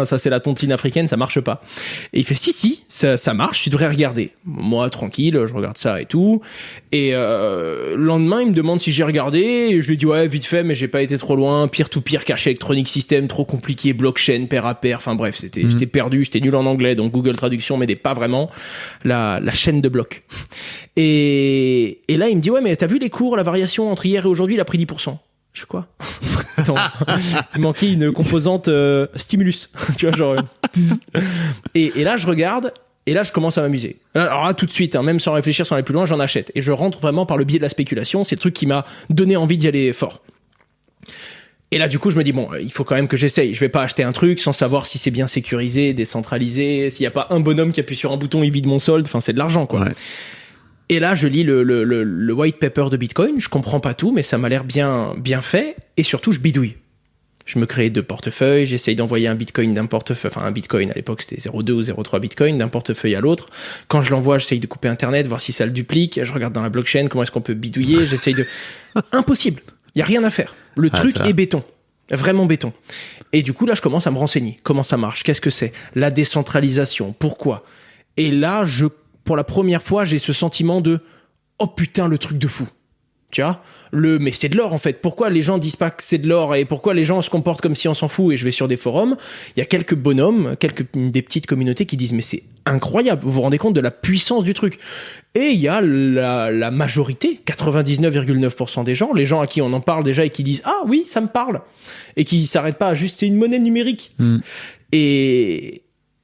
ça c'est la tontine africaine, ça marche pas. Et il fait, si, ça marche, tu devrais regarder. Moi, tranquille, je regarde ça et tout. Et le lendemain, il me demande si j'ai regardé, et je lui dis, ouais, vite fait, mais j'ai pas été trop loin, peer-to-peer, caché électronique système, trop compliqué, blockchain, pair à pair, enfin bref, j'étais perdu, j'étais nul en anglais, donc Google Traduction m'aidait pas vraiment, la chaîne de blocs. Et là, il me dit, ouais, mais t'as vu les cours, la variation entre hier et aujourd'hui, il a pris 10%. Je fais quoi ? Attends, il manquait une composante stimulus. Tu vois, genre... et là, je regarde, et là, je commence à m'amuser. Alors là, tout de suite, même sans réfléchir, sans aller plus loin, j'en achète. Et je rentre vraiment par le biais de la spéculation. C'est le truc qui m'a donné envie d'y aller fort. Et là, du coup, je me dis, bon, il faut quand même que j'essaye. Je vais pas acheter un truc sans savoir si c'est bien sécurisé, décentralisé, s'il y a pas un bonhomme qui appuie sur un bouton, il vide mon solde. Enfin, c'est de l'argent, quoi. Ouais. Et là, je lis le white paper de Bitcoin. Je comprends pas tout, mais ça m'a l'air bien fait. Et surtout, je bidouille. Je me crée 2 portefeuilles. J'essaye d'envoyer un Bitcoin d'un portefeuille. Enfin, un Bitcoin, à l'époque, c'était 0,2 ou 0,3 Bitcoin d'un portefeuille à l'autre. Quand je l'envoie, j'essaye de couper Internet, voir si ça le duplique. Je regarde dans la blockchain, comment est-ce qu'on peut bidouiller. J'essaye de... Impossible. Il y a rien à faire. Le truc est béton. Vraiment béton. Et du coup, là, je commence à me renseigner. Comment ça marche ? Qu'est-ce que c'est ? La décentralisation. Pourquoi ? Et là, pour la première fois, j'ai ce sentiment de « Oh putain, le truc de fou !» Tu vois ? Mais c'est de l'or, en fait. Pourquoi les gens disent pas que c'est de l'or et pourquoi les gens se comportent comme si on s'en fout ? Et je vais sur des forums, il y a quelques bonhommes, des petites communautés qui disent « Mais c'est incroyable, vous vous rendez compte de la puissance du truc ?» Et il y a la majorité, 99,9% des gens, les gens à qui on en parle déjà et qui disent « Ah oui, ça me parle !» et qui s'arrêtent pas à juste « C'est une monnaie numérique !»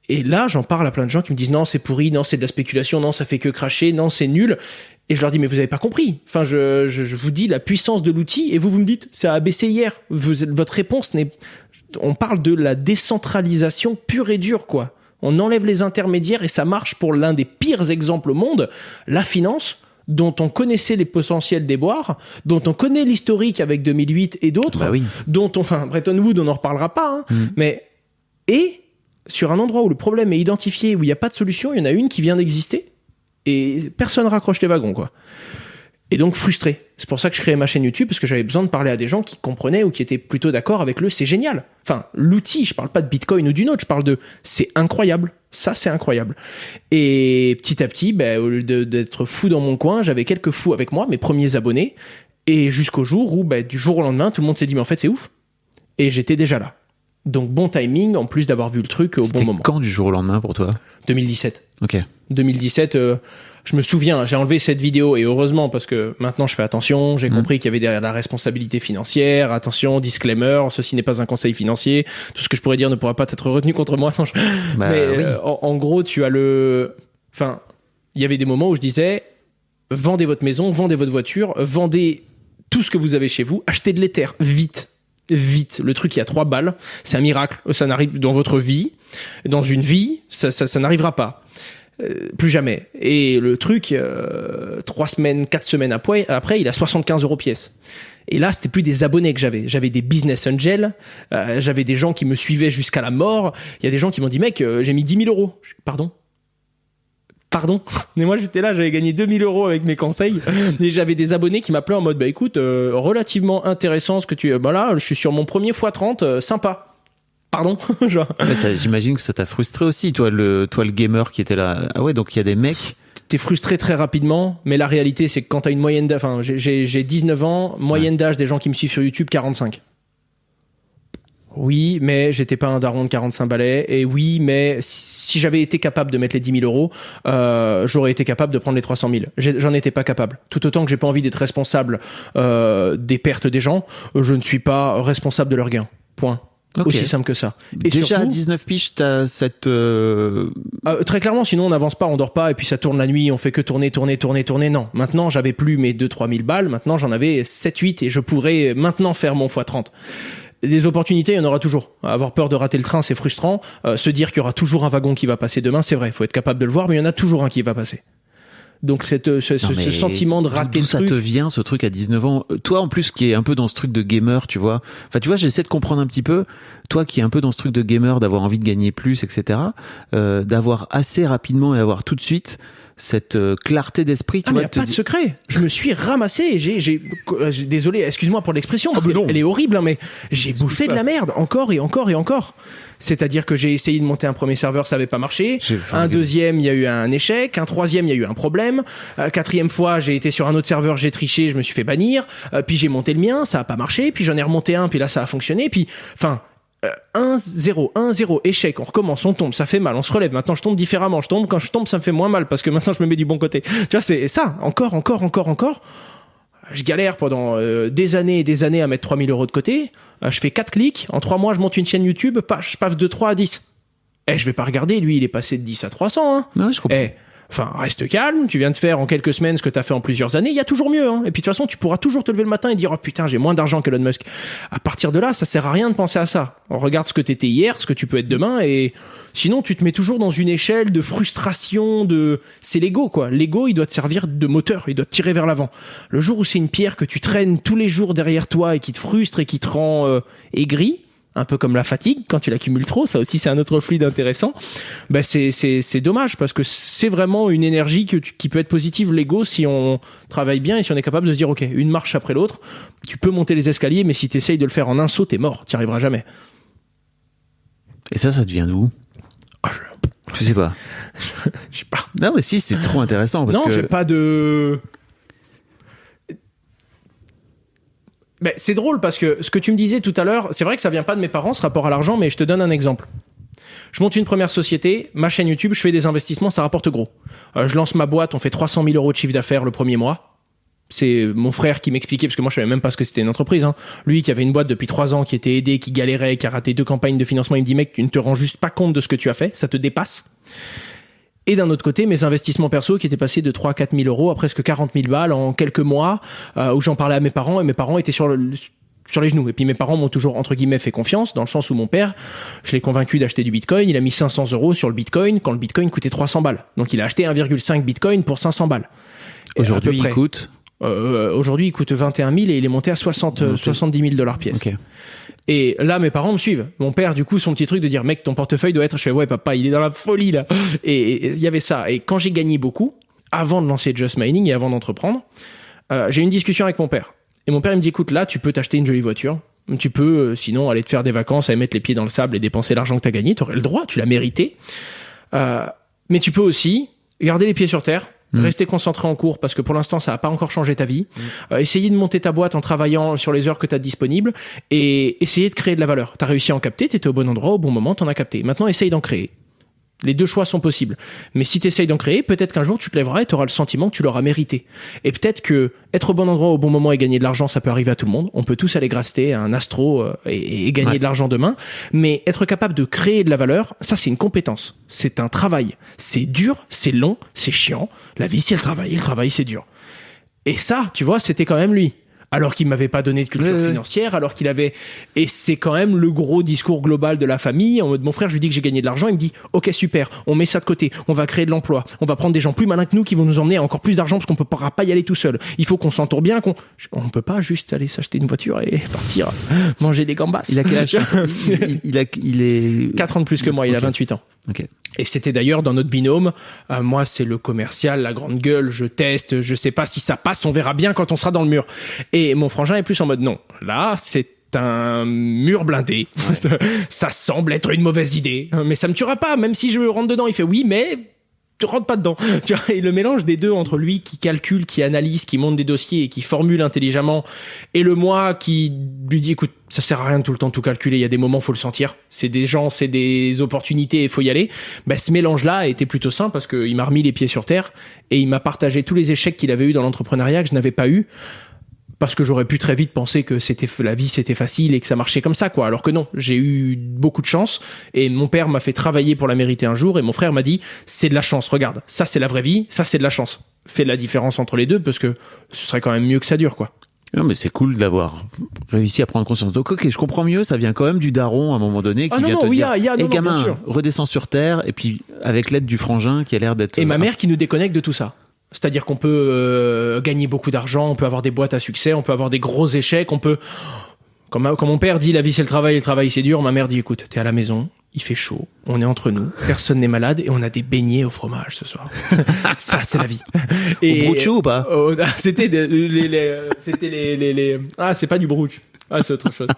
Et là, j'en parle à plein de gens qui me disent non, c'est pourri, non, c'est de la spéculation, non, ça fait que cracher, non, c'est nul. Et je leur dis mais vous avez pas compris. Enfin, je vous dis la puissance de l'outil et vous me dites ça a baissé hier. Votre réponse on parle de la décentralisation pure et dure, quoi. On enlève les intermédiaires et ça marche pour l'un des pires exemples au monde, la finance, dont on connaissait les potentiels déboires, dont on connaît l'historique avec 2008 et d'autres, Bretton Woods, on n'en reparlera pas, et sur un endroit où le problème est identifié, où il n'y a pas de solution, il y en a une qui vient d'exister et personne raccroche les wagons, quoi. Et donc frustré. C'est pour ça que je créais ma chaîne YouTube, parce que j'avais besoin de parler à des gens qui comprenaient ou qui étaient plutôt d'accord avec c'est génial. Enfin, l'outil, je parle pas de Bitcoin ou d'une autre, je parle de c'est incroyable. Ça, c'est incroyable. Et petit à petit, au lieu d'être fou dans mon coin, j'avais quelques fous avec moi, mes premiers abonnés, et jusqu'au jour où, du jour au lendemain, tout le monde s'est dit, mais en fait, c'est ouf. Et j'étais déjà là. Donc bon timing, en plus d'avoir vu le truc au bon moment. C'était quand du jour au lendemain pour toi ? 2017. Ok. 2017, je me souviens, j'ai enlevé cette vidéo et heureusement parce que maintenant je fais attention, j'ai compris qu'il y avait derrière la responsabilité financière, attention, disclaimer, ceci n'est pas un conseil financier, tout ce que je pourrais dire ne pourra pas être retenu contre moi. Non, mais en gros, tu as enfin, il y avait des moments où je disais, vendez votre maison, vendez votre voiture, vendez tout ce que vous avez chez vous, achetez de l'éther, vite. Le truc il y a 3 balles, c'est un miracle, ça n'arrive dans votre vie, dans une vie, ça n'arrivera pas. Plus jamais. Et le truc, 3 semaines, 4 semaines après, il a 75 € pièce. Et là, c'était plus des abonnés que j'avais. J'avais des business angels, j'avais des gens qui me suivaient jusqu'à la mort. Il y a des gens qui m'ont dit, mec, j'ai mis 10 000 €. Pardon. Mais moi, j'étais là, j'avais gagné 2 000 € avec mes conseils. Et j'avais des abonnés qui m'appelaient en mode, bah écoute, relativement intéressant ce que tu... Bah là, je suis sur mon premier x30, sympa. Pardon. Genre. Ouais, j'imagine que ça t'a frustré aussi, toi le gamer qui était là. Ah ouais, donc il y a des mecs... T'es frustré très rapidement, mais la réalité, c'est que quand t'as une moyenne d'âge... Enfin, j'ai 19 ans, moyenne d'âge des gens qui me suivent sur YouTube, 45. Oui, mais j'étais pas un daron de 45 balais. Et oui, mais si j'avais été capable de mettre les 10 000 €, j'aurais été capable de prendre les 300 000. J'en étais pas capable. Tout autant que j'ai pas envie d'être responsable des pertes des gens, je ne suis pas responsable de leurs gains. Point. Okay. Aussi simple que ça. Et déjà surtout, à 19 piges, t'as cette... très clairement, sinon on n'avance pas, on dort pas, et puis ça tourne la nuit, on fait que tourner. Non. Maintenant, j'avais plus mes 2-3 000 balles, maintenant j'en avais 7-8 et je pourrais maintenant faire mon x30. Des opportunités, il y en aura toujours. Avoir peur de rater le train, c'est frustrant. Se dire qu'il y aura toujours un wagon qui va passer demain, c'est vrai. Il faut être capable de le voir, mais il y en a toujours un qui va passer. Donc ce sentiment de rater le truc. D'où ça te vient, ce truc à 19 ans? Toi, en plus, qui est un peu dans ce truc de gamer, tu vois. Enfin, tu vois, j'essaie de comprendre un petit peu. Toi, qui est un peu dans ce truc de gamer, d'avoir envie de gagner plus, etc. D'avoir assez rapidement et avoir tout de suite cette clarté d'esprit, tu vois. Il n'y a pas de secret. Je me suis ramassé. Désolé, excuse-moi pour l'expression, parce qu'elle est horrible, hein, mais j'ai bouffé de la merde encore et encore et encore. C'est-à-dire que j'ai essayé de monter un premier serveur, ça n'avait pas marché. Un deuxième, il y a eu un échec. Un troisième, il y a eu un problème. Quatrième fois, j'ai été sur un autre serveur, j'ai triché, je me suis fait bannir. Puis j'ai monté le mien, ça a pas marché. Puis j'en ai remonté un, puis là ça a fonctionné. Puis, enfin, 1-0, échec, on recommence, on tombe, ça fait mal, on se relève. Maintenant, je tombe différemment. Quand je tombe, ça me fait moins mal parce que maintenant, je me mets du bon côté. Tu vois, c'est ça. Encore. Je galère pendant des années et des années à mettre 3 000 € de côté. Je fais 4 clics. En 3 mois, je monte une chaîne YouTube. Je passe de 3 à 10. Je vais pas regarder. Lui, il est passé de 10 à 300. Hein. Ouais, je comprends. Enfin, reste calme. Tu viens de faire en quelques semaines ce que t'as fait en plusieurs années. Il y a toujours mieux. Hein. Et puis, de toute façon, tu pourras toujours te lever le matin et dire, oh putain, j'ai moins d'argent qu'Elon Musk. À partir de là, ça sert à rien de penser à ça. On regarde ce que t'étais hier, ce que tu peux être demain, et sinon, tu te mets toujours dans une échelle de frustration, c'est l'ego, quoi. L'ego, il doit te servir de moteur. Il doit te tirer vers l'avant. Le jour où c'est une pierre que tu traînes tous les jours derrière toi et qui te frustre et qui te rend aigri, un peu comme la fatigue, quand tu l'accumules trop, ça aussi c'est un autre fluide intéressant, c'est dommage, parce que c'est vraiment une énergie qui peut être positive, l'ego, si on travaille bien et si on est capable de se dire, ok, une marche après l'autre, tu peux monter les escaliers, mais si tu essayes de le faire en un saut, t'es mort, t'y arriveras jamais. Et ça devient d'où? Je sais pas. Je sais pas. Non, mais si, c'est trop intéressant. Parce non, j'ai pas de... Mais c'est drôle parce que ce que tu me disais tout à l'heure, c'est vrai que ça vient pas de mes parents, ce rapport à l'argent, mais je te donne un exemple. Je monte une première société, ma chaîne YouTube, je fais des investissements, ça rapporte gros. Je lance ma boîte, on fait 300 000 € de chiffre d'affaires le premier mois. C'est mon frère qui m'expliquait, parce que moi je savais même pas ce que c'était une entreprise. Hein. Lui qui avait une boîte depuis 3 ans, qui était aidé, qui galérait, qui a raté 2 campagnes de financement, il me dit, mec, tu ne te rends juste pas compte de ce que tu as fait, ça te dépasse. Et d'un autre côté, mes investissements perso qui étaient passés de 3 à 4 000 € à presque 40 000 balles en quelques mois, où j'en parlais à mes parents, et mes parents étaient sur les genoux. Et puis mes parents m'ont toujours, entre guillemets, fait confiance, dans le sens où mon père, je l'ai convaincu d'acheter du bitcoin, il a mis 500 € sur le bitcoin, quand le bitcoin coûtait 300 balles. Donc il a acheté 1,5 bitcoin pour 500 balles. Aujourd'hui, il coûte aujourd'hui, il coûte 21 000 et il est monté à 70 000 $ pièce. Okay. Et là, mes parents me suivent. Mon père, du coup, son petit truc de dire, mec, ton portefeuille doit être... Je fais, ouais, papa, il est dans la folie, là. Et il y avait ça. Et quand j'ai gagné beaucoup, avant de lancer Just Mining et avant d'entreprendre, j'ai eu une discussion avec mon père. Et mon père, il me dit, écoute, là, tu peux t'acheter une jolie voiture. Tu peux, sinon, aller te faire des vacances, aller mettre les pieds dans le sable et dépenser l'argent que t'as gagné. T'aurais le droit, tu l'as mérité. Mais tu peux aussi garder les pieds sur terre, rester concentré en cours, parce que pour l'instant, ça n'a pas encore changé ta vie. Essayer de monter ta boîte en travaillant sur les heures que tu as disponibles et essayer de créer de la valeur. Tu as réussi à en capter, tu étais au bon endroit, au bon moment, tu en as capté. Maintenant, essaye d'en créer. Les deux choix sont possibles. Mais si tu essayes d'en créer, peut-être qu'un jour tu te lèveras et tu auras le sentiment que tu l'auras mérité. Et peut-être que être au bon endroit au bon moment et gagner de l'argent, ça peut arriver à tout le monde. On peut tous aller gratter un astro et gagner de l'argent demain. Mais être capable de créer de la valeur, ça c'est une compétence. C'est un travail. C'est dur, c'est long, c'est chiant. La vie c'est le travail c'est dur. Et ça, tu vois, c'était quand même lui. Alors qu'il m'avait pas donné de culture financière, alors qu'il avait... Et c'est quand même le gros discours global de la famille. En mode, mon frère, je lui dis que j'ai gagné de l'argent, il me dit, ok, super, on met ça de côté, on va créer de l'emploi, on va prendre des gens plus malins que nous qui vont nous emmener à encore plus d'argent parce qu'on pourra pas y aller tout seul. Il faut qu'on s'entoure bien, on peut pas juste aller s'acheter une voiture et partir manger des gambas. Il a quel âge? il est 4 ans de plus que moi, il a 28 ans. Ok. Et c'était d'ailleurs dans notre binôme, moi c'est le commercial, la grande gueule, je teste, je sais pas si ça passe, on verra bien quand on sera dans le mur. Et mon frangin est plus en mode non, là c'est un mur blindé, ça semble être une mauvaise idée, mais ça me tuera pas, même si je rentre dedans. Il fait oui, mais tu rentres pas dedans. Tu vois, et le mélange des deux entre lui qui calcule, qui analyse, qui monte des dossiers et qui formule intelligemment, et le moi qui lui dit écoute, ça sert à rien de tout le temps tout calculer, il y a des moments faut le sentir, c'est des gens, c'est des opportunités et faut y aller. Ben ce mélange-là a été plutôt sain parce que il m'a remis les pieds sur terre et il m'a partagé tous les échecs qu'il avait eu dans l'entrepreneuriat que je n'avais pas eu. Parce que j'aurais pu très vite penser que la vie c'était facile et que ça marchait comme ça, quoi. Alors que non, j'ai eu beaucoup de chance et mon père m'a fait travailler pour la mériter un jour et mon frère m'a dit c'est de la chance, regarde, ça c'est la vraie vie, ça c'est de la chance. Fais la différence entre les deux parce que ce serait quand même mieux que ça dure, quoi. Non, mais c'est cool d'avoir réussi à prendre conscience. Donc, ok, je comprends mieux, ça vient quand même du daron à un moment donné qui vient te dire gamin, redescends sur terre, et puis avec l'aide du frangin qui a l'air d'être... Et ma mère qui nous déconnecte de tout ça. C'est-à-dire qu'on peut gagner beaucoup d'argent, on peut avoir des boîtes à succès, on peut avoir des gros échecs, on peut... Comme mon père dit, la vie c'est le travail c'est dur, ma mère dit, écoute, t'es à la maison, il fait chaud, on est entre nous, personne n'est malade et on a des beignets au fromage ce soir. Ça, c'est la vie. Et, au brucho ou pas? C'était les... Ah, c'est pas du bruch. Ah, c'est autre chose.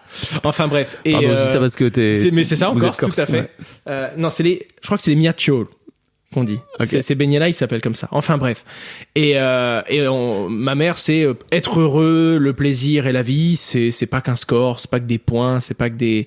Enfin bref. Et, pardon, je dis ça parce que mais c'est ça encore, tout à fait. Ouais. Non, je crois que c'est les miaccioli qu'on dit. Okay. Ces beignets-là, ils s'appellent comme ça. Enfin bref. Et ma mère, c'est être heureux, le plaisir et la vie. C'est pas qu'un score, c'est pas que des points, c'est pas que des...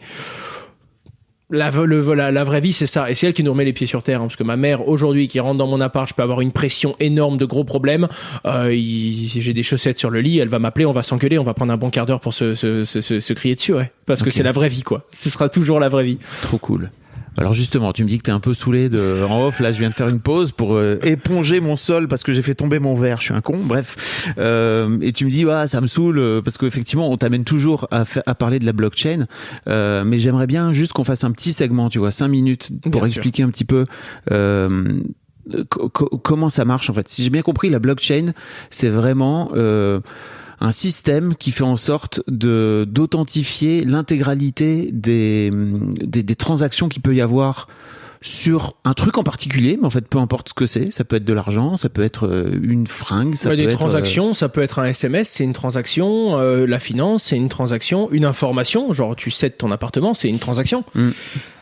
La vraie vie, c'est ça. Et c'est elle qui nous remet les pieds sur terre. Hein, parce que ma mère, aujourd'hui, qui rentre dans mon appart, je peux avoir une pression énorme de gros problèmes. J'ai des chaussettes sur le lit, elle va m'appeler, on va s'engueuler, on va prendre un bon quart d'heure pour se crier dessus, ouais. Parce que c'est la vraie vie, quoi. Ce sera toujours la vraie vie. Trop cool. Alors justement, tu me dis que t'es un peu saoulé en off. Là, je viens de faire une pause pour éponger mon sol parce que j'ai fait tomber mon verre. Je suis un con. Bref. Et tu me dis, ça me saoule parce qu'effectivement, on t'amène toujours à parler de la blockchain. Mais j'aimerais bien juste qu'on fasse un petit segment, tu vois, 5 minutes pour expliquer un petit peu comment ça marche en fait. Si j'ai bien compris, la blockchain, c'est vraiment un système qui fait en sorte d'authentifier l'intégralité des transactions qu'il peut y avoir sur un truc en particulier, mais en fait, peu importe ce que c'est, ça peut être de l'argent, ça peut être une fringue, ça peut être... Des transactions, ça peut être un SMS, c'est une transaction, la finance, c'est une transaction, une information, genre tu cèdes ton appartement, c'est une transaction.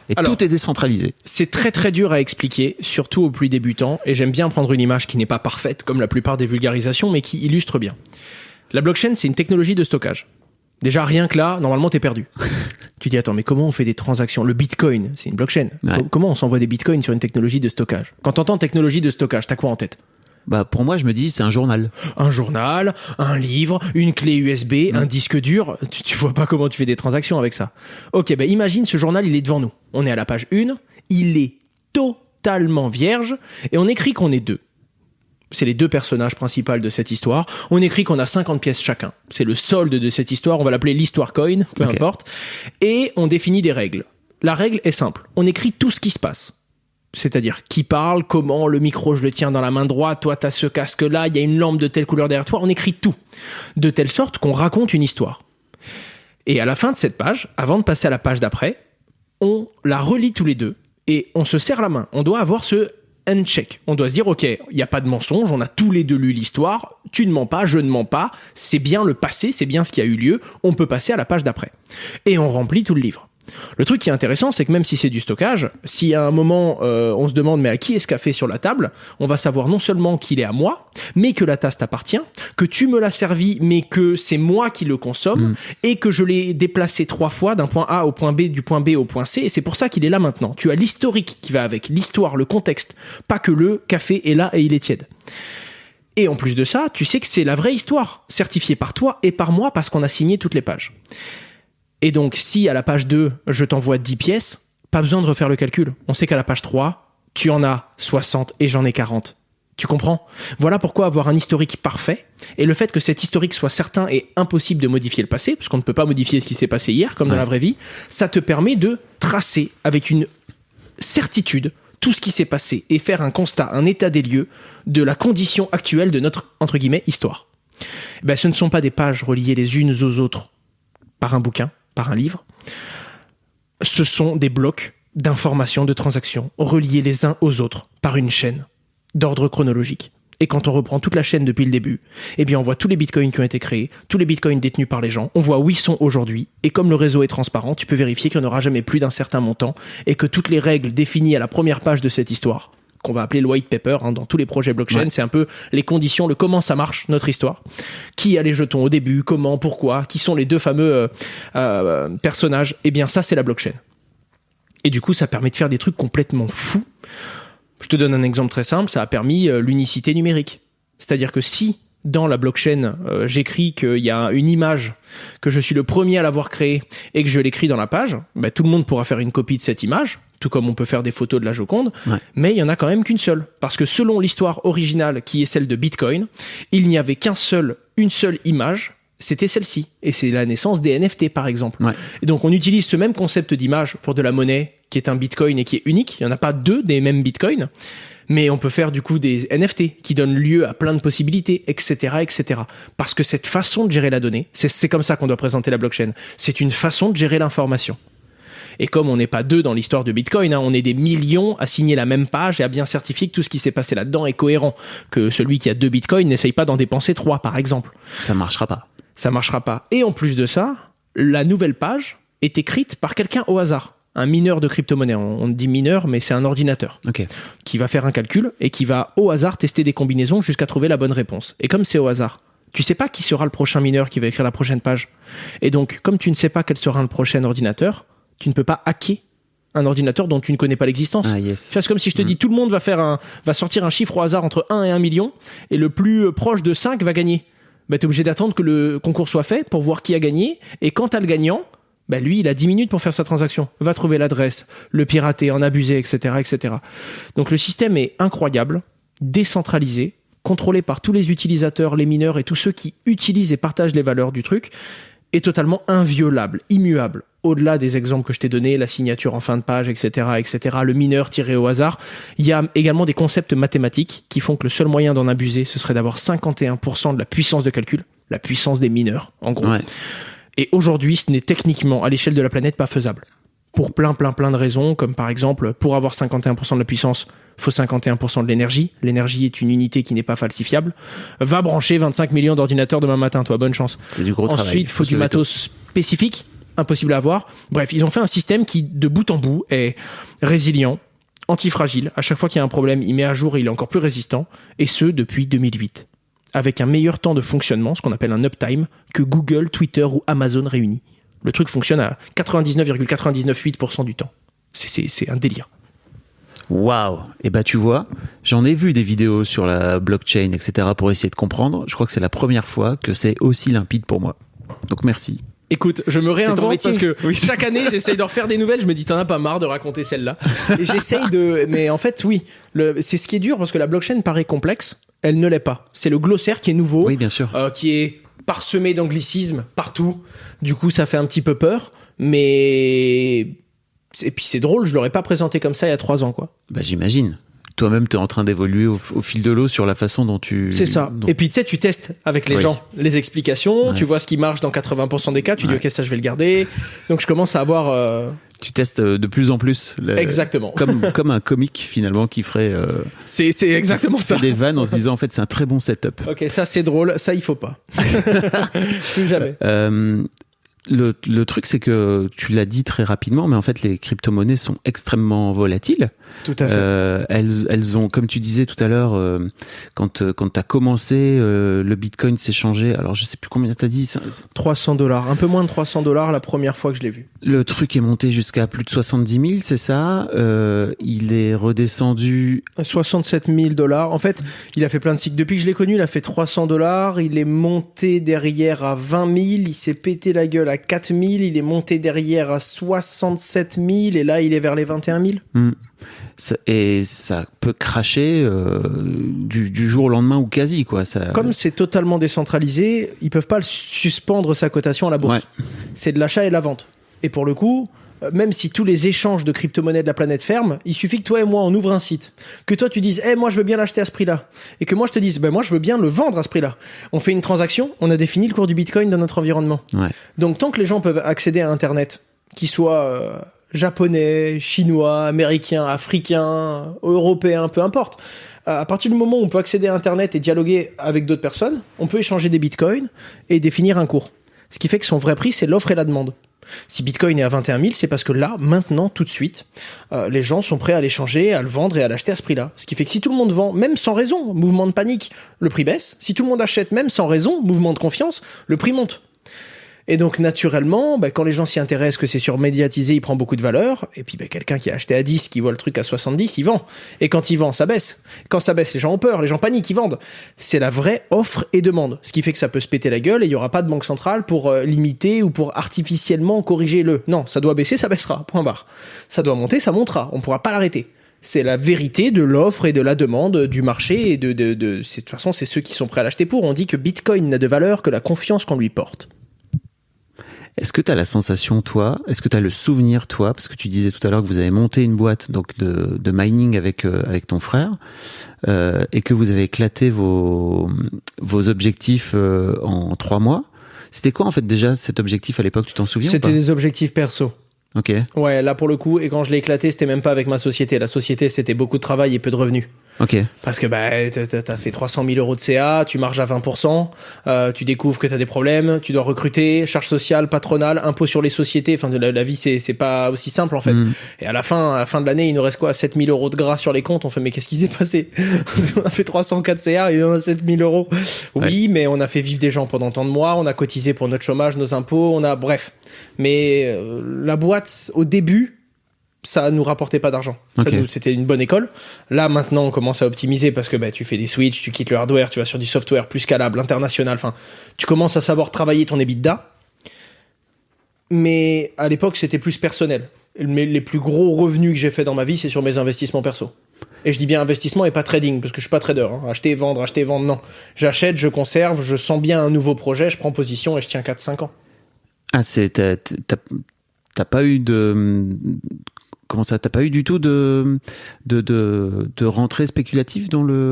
Et alors, tout est décentralisé. C'est très très dur à expliquer, surtout aux plus débutants, et j'aime bien prendre une image qui n'est pas parfaite, comme la plupart des vulgarisations, mais qui illustre bien. La blockchain, c'est une technologie de stockage. Déjà, rien que là, normalement, t'es perdu. Tu dis, attends, mais comment on fait des transactions? Le bitcoin, c'est une blockchain. Ouais. Comment on s'envoie des bitcoins sur une technologie de stockage? Quand t'entends technologie de stockage, t'as quoi en tête? Pour moi, je me dis, c'est un journal. Un journal, un livre, une clé USB, un disque dur. Tu vois pas comment tu fais des transactions avec ça. Ok, imagine, ce journal, il est devant nous. On est à la page 1, il est totalement vierge, et on écrit qu'on est 2. C'est les 2 personnages principaux de cette histoire. On écrit qu'on a 50 pièces chacun. C'est le solde de cette histoire. On va l'appeler l'histoire coin, peu importe. Et on définit des règles. La règle est simple. On écrit tout ce qui se passe. C'est-à-dire qui parle, comment, le micro je le tiens dans la main droite, toi t'as ce casque-là, il y a une lampe de telle couleur derrière toi. On écrit tout. De telle sorte qu'on raconte une histoire. Et à la fin de cette page, avant de passer à la page d'après, on la relit tous les deux et on se serre la main. On doit avoir ce uncheck. On doit se dire, ok, il n'y a pas de mensonge, on a tous les deux lu l'histoire, tu ne mens pas, je ne mens pas, c'est bien le passé, c'est bien ce qui a eu lieu, on peut passer à la page d'après. Et on remplit tout le livre. Le truc qui est intéressant, c'est que même si c'est du stockage, si à un moment on se demande mais à qui est ce café sur la table, on va savoir non seulement qu'il est à moi, mais que la tasse t'appartient, que tu me l'as servi, mais que c'est moi qui le consomme, et que je l'ai déplacé 3 fois d'un point A au point B, du point B au point C, et c'est pour ça qu'il est là maintenant. Tu as l'historique qui va avec, l'histoire, le contexte, pas que le café est là et il est tiède. Et en plus de ça, tu sais que c'est la vraie histoire, certifiée par toi et par moi parce qu'on a signé toutes les pages. Et donc, si à la page 2, je t'envoie 10 pièces, pas besoin de refaire le calcul. On sait qu'à la page 3, tu en as 60 et j'en ai 40. Tu comprends ? Voilà pourquoi avoir un historique parfait, et le fait que cet historique soit certain et impossible de modifier le passé, parce qu'on ne peut pas modifier ce qui s'est passé hier, comme dans la vraie vie, ça te permet de tracer avec une certitude tout ce qui s'est passé et faire un constat, un état des lieux de la condition actuelle de notre, entre guillemets, histoire. Ben, ce ne sont pas des pages reliées les unes aux autres par un bouquin, par un livre. Ce sont des blocs d'informations, de transactions, reliés les uns aux autres par une chaîne d'ordre chronologique. Et quand on reprend toute la chaîne depuis le début, eh bien on voit tous les bitcoins qui ont été créés, tous les bitcoins détenus par les gens, on voit où ils sont aujourd'hui, et comme le réseau est transparent, tu peux vérifier qu'il n'y en aura jamais plus d'un certain montant, et que toutes les règles définies à la première page de cette histoire, qu'on va appeler le white paper, dans tous les projets blockchain, c'est un peu les conditions, le comment ça marche, notre histoire. Qui a les jetons au début, comment, pourquoi, qui sont les deux fameux personnages, eh bien ça c'est la blockchain. Et du coup ça permet de faire des trucs complètement fous. Je te donne un exemple très simple, ça a permis l'unicité numérique. C'est-à-dire que si, dans la blockchain, j'écris qu'il y a une image, que je suis le premier à l'avoir créée et que je l'écris dans la page, bah, tout le monde pourra faire une copie de cette image, tout comme on peut faire des photos de la Joconde, mais il y en a quand même qu'une seule. Parce que selon l'histoire originale, qui est celle de Bitcoin, il n'y avait une seule image, c'était celle-ci. Et c'est la naissance des NFT, par exemple. Et donc, on utilise ce même concept d'image pour de la monnaie, qui est un bitcoin et qui est unique. Il n'y en a pas deux des mêmes bitcoins. Mais on peut faire, du coup, des NFT qui donnent lieu à plein de possibilités, etc., etc. Parce que cette façon de gérer la donnée, c'est comme ça qu'on doit présenter la blockchain. C'est une façon de gérer l'information. Et comme on n'est pas deux dans l'histoire de Bitcoin, on est des millions à signer la même page et à bien certifier que tout ce qui s'est passé là-dedans est cohérent. Que celui qui a 2 Bitcoins n'essaye pas d'en dépenser 3, par exemple. Ça marchera pas. Ça marchera pas. Et en plus de ça, la nouvelle page est écrite par quelqu'un au hasard. Un mineur de crypto-monnaie. On dit mineur, mais c'est un ordinateur. Qui va faire un calcul et qui va au hasard tester des combinaisons jusqu'à trouver la bonne réponse. Et comme c'est au hasard, tu sais pas qui sera le prochain mineur qui va écrire la prochaine page. Et donc, comme tu ne sais pas quel sera le prochain ordinateur, tu ne peux pas hacker un ordinateur dont tu ne connais pas l'existence. C'est comme si je te dis tout le monde va sortir un chiffre au hasard entre 1 et 1 million et le plus proche de 5 va gagner. Bah, t'es obligé d'attendre que le concours soit fait pour voir qui a gagné, et quand t'as le gagnant, bah, lui, il a 10 minutes pour faire sa transaction. Va trouver l'adresse, le pirater, en abuser, etc., etc. Donc, le système est incroyable, décentralisé, contrôlé par tous les utilisateurs, les mineurs et tous ceux qui utilisent et partagent les valeurs du truc, est totalement inviolable, immuable. Au-delà des exemples que je t'ai donnés, la signature en fin de page, etc., etc., le mineur tiré au hasard, il y a également des concepts mathématiques qui font que le seul moyen d'en abuser, ce serait d'avoir 51% de la puissance de calcul, la puissance des mineurs, en gros. Et aujourd'hui, ce n'est techniquement, à l'échelle de la planète, pas faisable. Pour plein de raisons, comme par exemple, pour avoir 51% de la puissance, faut 51% de l'énergie. L'énergie est une unité qui n'est pas falsifiable. Va brancher 25 millions d'ordinateurs demain matin, toi, bonne chance. C'est du gros travail. Ensuite, il faut du matos spécifique, impossible à avoir. Bref, ils ont fait un système qui, de bout en bout, est résilient, antifragile. À chaque fois qu'il y a un problème, il met à jour et il est encore plus résistant. Et ce, depuis 2008. Avec un meilleur temps de fonctionnement, ce qu'on appelle un uptime, que Google, Twitter ou Amazon réunis. Le truc fonctionne à 99,998% du temps. C'est un délire. Waouh! Et bah tu vois, j'en ai vu des vidéos sur la blockchain, etc. pour essayer de comprendre. Je crois que c'est la première fois que c'est aussi limpide pour moi. Donc merci. Écoute, je me réinvente parce que chaque année, j'essaye de refaire des nouvelles. Je me dis, t'en as pas marre de raconter celle-là. Et j'essaye de... Mais en fait, oui. C'est ce qui est dur parce que la blockchain paraît complexe. Elle ne l'est pas. C'est le glossaire qui est nouveau. Oui, bien sûr. Qui est parsemé d'anglicismes partout. Du coup, ça fait un petit peu peur. Mais... Et puis c'est drôle, je l'aurais pas présenté comme ça il y a 3 ans, quoi. Bah j'imagine. Toi-même, t'es en train d'évoluer au fil de l'eau sur la façon dont tu... C'est ça. Et puis tu sais, tu testes avec les gens les explications, tu vois ce qui marche dans 80% des cas, tu dis ok, ça je vais le garder. Donc je commence à avoir... Tu testes de plus en plus. Exactement. Comme un comique finalement qui ferait... C'est exactement ça. Des vannes en se disant en fait c'est un très bon setup. Ok, ça c'est drôle, ça il faut pas. Plus jamais. Le truc, c'est que tu l'as dit très rapidement, mais en fait, les crypto-monnaies sont extrêmement volatiles. Tout à fait. Elles ont, comme tu disais tout à l'heure, quand t'as commencé, le Bitcoin s'est changé. Alors, je sais plus combien t'as dit. $300, un peu moins de $300 la première fois que je l'ai vu. Le truc est monté jusqu'à plus de 70 000, c'est ça. Il est redescendu. $67 000. En fait, il a fait plein de cycles. Depuis que je l'ai connu, il a fait $300. Il est monté derrière à 20 000. Il s'est pété la gueule à 4 000. Il est monté derrière à 67 000. Et là, il est vers les 21 000. Et ça peut cracher du jour au lendemain ou quasi, quoi. Comme c'est totalement décentralisé, ils peuvent pas suspendre sa cotation à la bourse. Ouais. C'est de l'achat et de la vente. Et pour le coup, même si tous les échanges de crypto-monnaies de la planète ferment, il suffit que toi et moi, on ouvre un site. Que toi, tu dises, moi, je veux bien l'acheter à ce prix-là. Et que moi, je te dise, moi, je veux bien le vendre à ce prix-là. On fait une transaction, on a défini le cours du Bitcoin dans notre environnement. Ouais. Donc, tant que les gens peuvent accéder à Internet, qu'ils soient japonais, chinois, américains, africains, européens, peu importe, à partir du moment où on peut accéder à Internet et dialoguer avec d'autres personnes, on peut échanger des bitcoins et définir un cours. Ce qui fait que son vrai prix, c'est l'offre et la demande. Si Bitcoin est à 21 000, c'est parce que là, maintenant, tout de suite, les gens sont prêts à l'échanger, à le vendre et à l'acheter à ce prix-là. Ce qui fait que si tout le monde vend, même sans raison, mouvement de panique, le prix baisse. Si tout le monde achète, même sans raison, mouvement de confiance, le prix monte. Et donc, naturellement, quand les gens s'y intéressent, que c'est surmédiatisé, il prend beaucoup de valeur. Et puis, quelqu'un qui a acheté à 10, qui voit le truc à 70, il vend. Et quand il vend, ça baisse. Quand ça baisse, les gens ont peur, les gens paniquent, ils vendent. C'est la vraie offre et demande. Ce qui fait que ça peut se péter la gueule et il n'y aura pas de banque centrale pour limiter ou pour artificiellement corriger le. Non, ça doit baisser, ça baissera. Point barre. Ça doit monter, ça montera. On ne pourra pas l'arrêter. C'est la vérité de l'offre et de la demande du marché. Et de toute façon, c'est ceux qui sont prêts à l'acheter pour. On dit que Bitcoin n'a de valeur que la confiance qu'on lui porte. Est-ce que tu as la sensation, toi, est-ce que tu as le souvenir, toi, parce que tu disais tout à l'heure que vous avez monté une boîte donc de mining avec ton frère et que vous avez éclaté vos objectifs en 3 mois. C'était quoi en fait déjà cet objectif à l'époque, tu t'en souviens? C'était des objectifs perso. Ok. Ouais, là pour le coup, et quand je l'ai éclaté, c'était même pas avec ma société. La société, c'était beaucoup de travail et peu de revenus. Ok. Parce que t'as fait 300 000 euros de CA, tu marges à 20%, tu découvres que t'as des problèmes, tu dois recruter, charges sociales, patronales, impôts sur les sociétés. Enfin, la vie c'est pas aussi simple en fait. Et à la fin de l'année, il nous reste quoi, 7 000 euros de gras sur les comptes. On fait mais qu'est-ce qui s'est passé? On a fait 304 CA et on a 7 000 euros. Oui, ouais. Mais on a fait vivre des gens pendant tant de mois, on a cotisé pour notre chômage, nos impôts, bref. Mais la boîte au début, ça nous rapportait pas d'argent. Okay. C'était une bonne école. Là, maintenant, on commence à optimiser parce que tu fais des switches, tu quittes le hardware, tu vas sur du software plus scalable, international. Enfin, tu commences à savoir travailler ton EBITDA. Mais à l'époque, c'était plus personnel. Les plus gros revenus que j'ai fait dans ma vie, c'est sur mes investissements perso. Et je dis bien investissement et pas trading, parce que je suis pas trader. Acheter, vendre, non. J'achète, je conserve, je sens bien un nouveau projet, je prends position et je tiens 4-5 ans. Ah, t'as pas eu de... Comment ça, t'as pas eu du tout de rentrée spéculative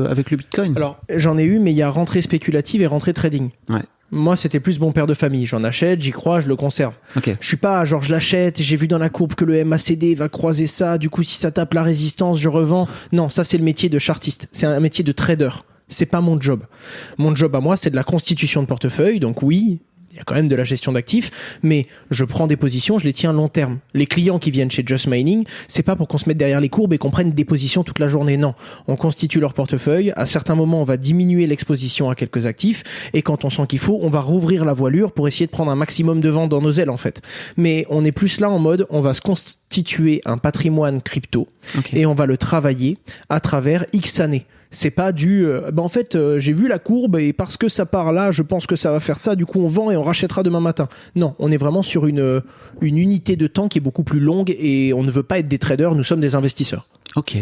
avec le Bitcoin? Alors, j'en ai eu, mais il y a rentrée spéculative et rentrée trading. Ouais. Moi, c'était plus bon père de famille. J'en achète, j'y crois, je le conserve. Okay. Je suis pas genre je l'achète, j'ai vu dans la courbe que le MACD va croiser ça, du coup si ça tape la résistance, je revends. Non, ça c'est le métier de chartiste. C'est un métier de trader. C'est pas mon job. Mon job à moi, c'est de la constitution de portefeuille. Donc oui, il y a quand même de la gestion d'actifs, mais je prends des positions, je les tiens long terme. Les clients qui viennent chez Just Mining, c'est pas pour qu'on se mette derrière les courbes et qu'on prenne des positions toute la journée, non. On constitue leur portefeuille, à certains moments on va diminuer l'exposition à quelques actifs, et quand on sent qu'il faut, on va rouvrir la voilure pour essayer de prendre un maximum de ventes dans nos ailes en fait. Mais on est plus là en mode, on va se constituer un patrimoine crypto, okay. Et on va le travailler à travers X années. C'est pas en fait j'ai vu la courbe et parce que ça part là je pense que ça va faire ça, du coup on vend et on rachètera demain matin. Non, on est vraiment sur une unité de temps qui est beaucoup plus longue et on ne veut pas être des traders, nous sommes des investisseurs. Ok.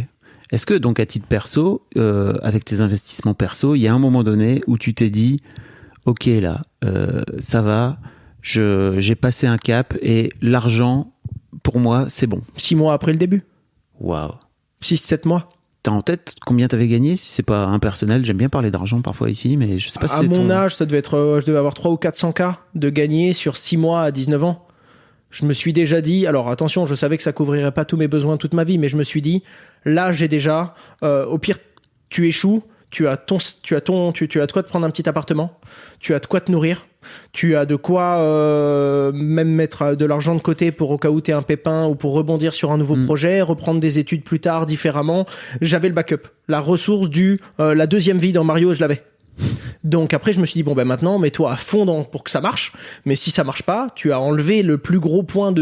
Est-ce que donc à titre perso, avec tes investissements perso, il y a un moment donné où tu t'es dit ok là ça va, j'ai passé un cap et l'argent pour moi c'est bon? 6 mois après le début. Waouh. 6-7 mois. T'as en tête combien t'avais gagné? Si c'est pas impersonnel, j'aime bien parler d'argent parfois ici, mais je sais pas si c'est mon âge, ça devait être, je devais avoir 300 ou 400K de gagner sur 6 mois à 19 ans. Je me suis déjà dit, alors attention, je savais que ça couvrirait pas tous mes besoins toute ma vie, mais je me suis dit, là j'ai déjà, au pire tu échoues, Tu as de quoi te prendre un petit appartement, tu as de quoi te nourrir, tu as de quoi même mettre de l'argent de côté pour au cas où t'es un pépin ou pour rebondir sur un nouveau projet, reprendre des études plus tard différemment. J'avais le backup, la ressource la deuxième vie dans Mario, je l'avais. Donc après je me suis dit bon ben maintenant mets-toi à fond pour que ça marche, mais si ça marche pas, tu as enlevé le plus gros point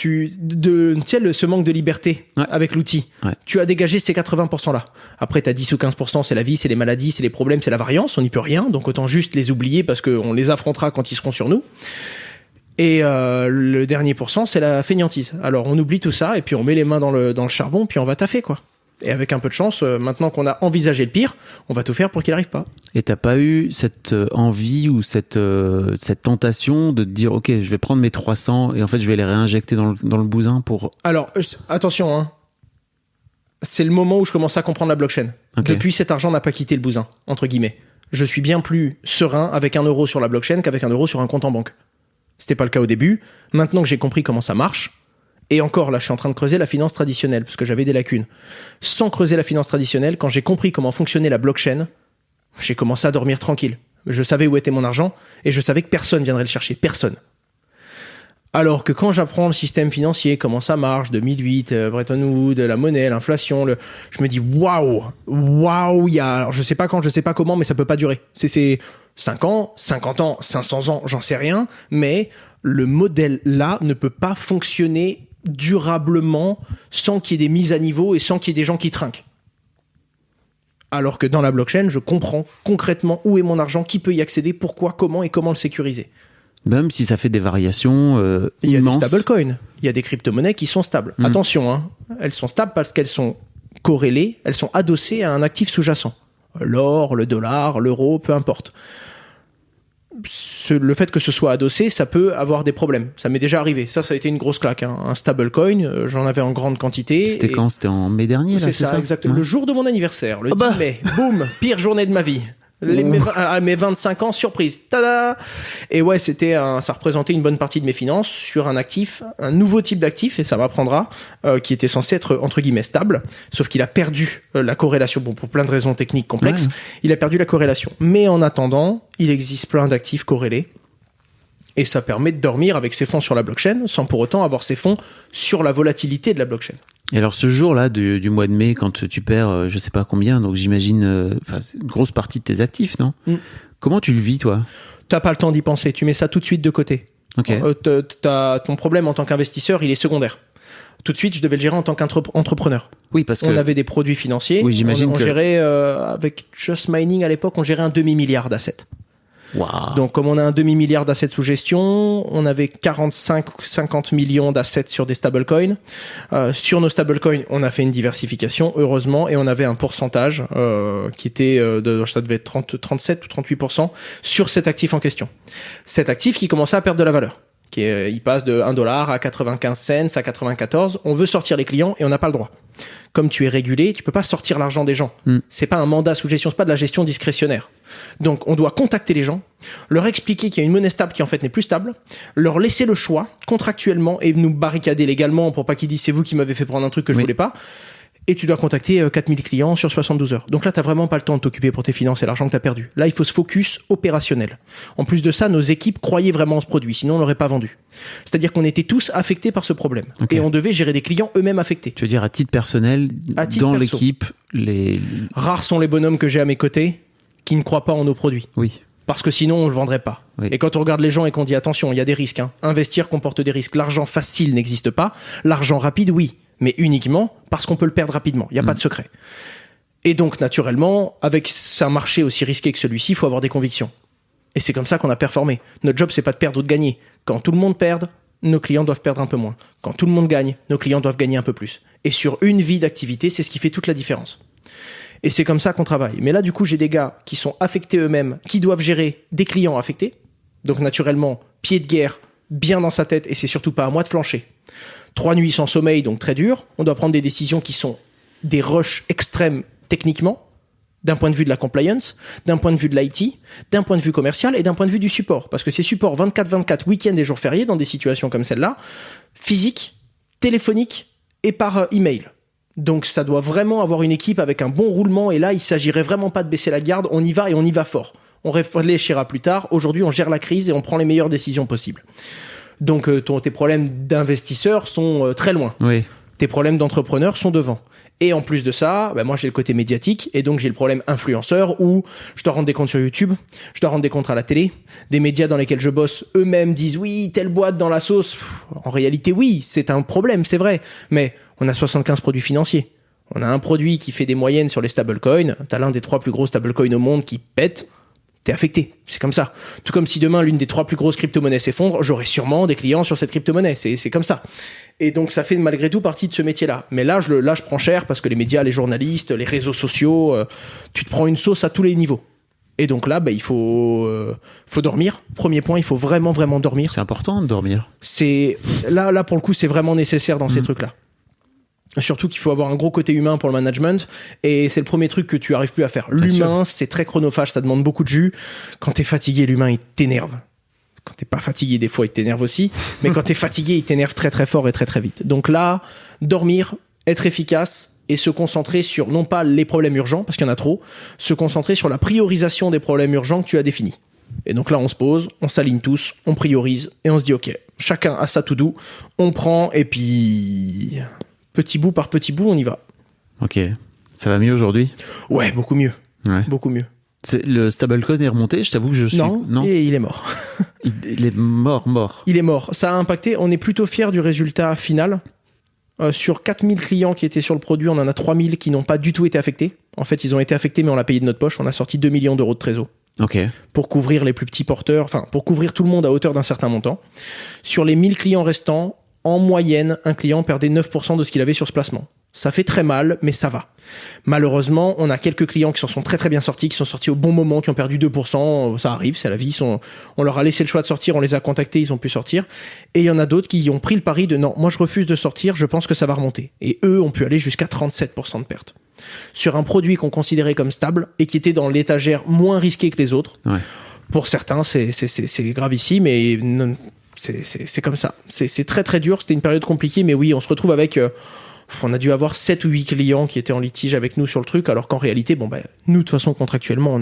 ce manque de liberté avec l'outil. Ouais. Tu as dégagé ces 80% là. Après t'as 10 ou 15%, c'est la vie, c'est les maladies, c'est les problèmes, c'est la variance, on n'y peut rien, donc autant juste les oublier parce qu'on les affrontera quand ils seront sur nous. Et le dernier pourcent, c'est la fainéantise. Alors on oublie tout ça et puis on met les mains dans le charbon puis on va taffer quoi. Et avec un peu de chance, maintenant qu'on a envisagé le pire, on va tout faire pour qu'il n'arrive pas. Et t'as pas eu cette envie ou cette tentation de te dire ok, je vais prendre mes 300 et en fait je vais les réinjecter dans le bousin pour... Alors, attention, hein. C'est le moment où je commence à comprendre la blockchain. Okay. Depuis, cet argent n'a pas quitté le bousin, entre guillemets. Je suis bien plus serein avec 1 euro sur la blockchain qu'avec 1 euro sur un compte en banque. C'était pas le cas au début. Maintenant que j'ai compris comment ça marche, et encore, là, je suis en train de creuser la finance traditionnelle, parce que j'avais des lacunes. Sans creuser la finance traditionnelle, quand j'ai compris comment fonctionnait la blockchain, j'ai commencé à dormir tranquille. Je savais où était mon argent, et je savais que personne viendrait le chercher. Personne. Alors que quand j'apprends le système financier, comment ça marche, 2008, Bretton Woods, la monnaie, l'inflation, je me dis, waouh, alors je sais pas quand, je sais pas comment, mais ça peut pas durer. C'est 5 ans, 50 ans, 500 ans, j'en sais rien, mais le modèle là ne peut pas fonctionner durablement sans qu'il y ait des mises à niveau et sans qu'il y ait des gens qui trinquent. Alors que dans la blockchain, je comprends concrètement où est mon argent, qui peut y accéder, pourquoi, comment et comment le sécuriser. Même si ça fait des variations il y a immenses. des stablecoins, il y a des crypto-monnaies qui sont stables. Attention, hein, elles sont stables parce qu'elles sont corrélées, elles sont adossées à un actif sous-jacent. L'or, le dollar, l'euro, peu importe. Le fait que ce soit adossé, ça peut avoir des problèmes. Ça m'est déjà arrivé. Ça a été une grosse claque. Hein. Un stablecoin, j'en avais en grande quantité. C'était quand ? C'était en mai dernier, là, c'est ça, exactement. Ouais. Le jour de mon anniversaire, le 10 mai. Boum, pire journée de ma vie. Mes 25 ans, surprise. Tada! Et ouais, ça représentait une bonne partie de mes finances sur un actif, un nouveau type d'actif, et ça m'apprendra, qui était censé être, entre guillemets, stable. Sauf qu'il a perdu la corrélation. Bon, pour plein de raisons techniques complexes. Ouais. Il a perdu la corrélation. Mais en attendant, il existe plein d'actifs corrélés. Et ça permet de dormir avec ses fonds sur la blockchain sans pour autant avoir ses fonds sur la volatilité de la blockchain. Et alors ce jour-là du mois de mai, quand tu perds je sais pas combien, donc j'imagine une grosse partie de tes actifs, non ? Comment tu le vis, toi ? T'as pas le temps d'y penser, tu mets ça tout de suite de côté. Okay. Ton problème en tant qu'investisseur, il est secondaire. Tout de suite, je devais le gérer en tant qu'entrepreneur. Oui, parce que... On avait des produits financiers. Oui, j'imagine on gérait, avec Just Mining à l'époque, on gérait un demi-milliard d'assets. Wow. Donc, comme on a un demi-milliard d'assets sous gestion, on avait 50 millions d'assets sur des stablecoins. Sur nos stablecoins, on a fait une diversification, heureusement, et on avait un pourcentage qui était ça devait être 37 ou 38% sur cet actif en question. Cet actif qui commençait à perdre de la valeur. Il passe de 1$ à 95 cents, à 94. On veut sortir les clients et on n'a pas le droit. Comme tu es régulé, tu peux pas sortir l'argent des gens. C'est pas un mandat sous gestion, c'est pas de la gestion discrétionnaire. Donc, on doit contacter les gens, leur expliquer qu'il y a une monnaie stable qui en fait n'est plus stable, leur laisser le choix contractuellement et nous barricader légalement pour pas qu'ils disent c'est vous qui m'avez fait prendre un truc que je voulais pas. Et tu dois contacter 4000 clients sur 72 heures. Donc là, t'as vraiment pas le temps de t'occuper pour tes finances et l'argent que t'as perdu. Là, il faut se focus opérationnel. En plus de ça, nos équipes croyaient vraiment en ce produit, sinon on l'aurait pas vendu. C'est-à-dire qu'on était tous affectés par ce problème. Okay. Et on devait gérer des clients eux-mêmes affectés. Tu veux dire à titre personnel, dans l'équipe, rares sont les bonhommes que j'ai à mes côtés qui ne croient pas en nos produits. Oui. Parce que sinon, on le vendrait pas. Oui. Et quand on regarde les gens et qu'on dit attention, il y a des risques, hein. Investir comporte des risques. L'argent facile n'existe pas. L'argent rapide, oui. Mais uniquement parce qu'on peut le perdre rapidement. Il n'y a pas de secret. Et donc, naturellement, avec un marché aussi risqué que celui-ci, il faut avoir des convictions. Et c'est comme ça qu'on a performé. Notre job, c'est pas de perdre ou de gagner. Quand tout le monde perd, nos clients doivent perdre un peu moins. Quand tout le monde gagne, nos clients doivent gagner un peu plus. Et sur une vie d'activité, c'est ce qui fait toute la différence. Et c'est comme ça qu'on travaille. Mais là, du coup, j'ai des gars qui sont affectés eux-mêmes, qui doivent gérer des clients affectés. Donc, naturellement, pied de guerre, bien dans sa tête, et c'est surtout pas à moi de flancher. 3 nuits sans sommeil, donc très dur. On doit prendre des décisions qui sont des rushs extrêmes techniquement, d'un point de vue de la compliance, d'un point de vue de l'IT, d'un point de vue commercial et d'un point de vue du support. Parce que ces supports 24/24, week-end et jours fériés, dans des situations comme celle-là, physiques, téléphoniques et par email. Donc ça doit vraiment avoir une équipe avec un bon roulement, et là il s'agirait vraiment pas de baisser la garde, on y va et on y va fort. On réfléchira plus tard, aujourd'hui on gère la crise et on prend les meilleures décisions possibles. Donc tes problèmes d'investisseurs sont très loin. Oui. Tes problèmes d'entrepreneur sont devant. Et en plus de ça, moi j'ai le côté médiatique, et donc j'ai le problème influenceur où je dois rendre des comptes sur YouTube, je dois rendre des comptes à la télé, des médias dans lesquels je bosse eux-mêmes disent oui, telle boîte dans la sauce. En réalité oui, c'est un problème, c'est vrai, mais on a 75 produits financiers. On a un produit qui fait des moyennes sur les stablecoins, t'as l'un des 3 plus gros stablecoins au monde qui pète, t'es affecté, c'est comme ça. Tout comme si demain l'une des 3 plus grosses crypto-monnaies s'effondre, j'aurai sûrement des clients sur cette crypto-monnaie, c'est comme ça. Et donc ça fait malgré tout partie de ce métier-là. Mais là je prends cher parce que les médias, les journalistes, les réseaux sociaux, tu te prends une sauce à tous les niveaux. Et donc là, il faut dormir. Premier point, il faut vraiment dormir. C'est important de dormir. C'est là pour le coup, c'est vraiment nécessaire dans ces trucs-là. Surtout qu'il faut avoir un gros côté humain pour le management, et c'est le premier truc que tu arrives plus à faire. L'humain, c'est très chronophage, ça demande beaucoup de jus. Quand t'es fatigué, l'humain il t'énerve. Quand t'es pas fatigué, des fois il t'énerve aussi, mais quand t'es fatigué, il t'énerve très très fort et très très vite. Donc là, dormir, être efficace et se concentrer sur non pas les problèmes urgents parce qu'il y en a trop, se concentrer sur la priorisation des problèmes urgents que tu as définis. Et donc là, on se pose, on s'aligne tous, on priorise et on se dit ok, chacun a sa to-do, on prend et puis petit bout par petit bout, on y va. Ok, ça va mieux aujourd'hui ? Ouais, beaucoup mieux. Ouais. Beaucoup mieux. Le stablecoin est remonté, je t'avoue que je suis... Non, et il est mort. Il est mort. Il est mort. Ça a impacté. On est plutôt fiers du résultat final. Sur 4000 clients qui étaient sur le produit, on en a 3000 qui n'ont pas du tout été affectés. En fait, ils ont été affectés, mais on l'a payé de notre poche. On a sorti 2 millions d'euros de trésor. Ok. Pour couvrir les plus petits porteurs, enfin, pour couvrir tout le monde à hauteur d'un certain montant. Sur les 1000 clients restants, en moyenne, un client perdait 9% de ce qu'il avait sur ce placement. Ça fait très mal, mais ça va. Malheureusement, on a quelques clients qui s'en sont très très bien sortis, qui sont sortis au bon moment, qui ont perdu 2%. Ça arrive, c'est la vie. On leur a laissé le choix de sortir, on les a contactés, ils ont pu sortir. Et il y en a d'autres qui ont pris le pari de non, moi je refuse de sortir, je pense que ça va remonter. Et eux ont pu aller jusqu'à 37% de perte. Sur un produit qu'on considérait comme stable et qui était dans l'étagère moins risqué que les autres. Ouais. Pour certains, c'est gravissime, mais non, c'est comme ça. C'est très très dur, c'était une période compliquée, mais oui, on se retrouve avec... on a dû avoir 7 ou 8 clients qui étaient en litige avec nous sur le truc, alors qu'en réalité, nous, de toute façon, contractuellement,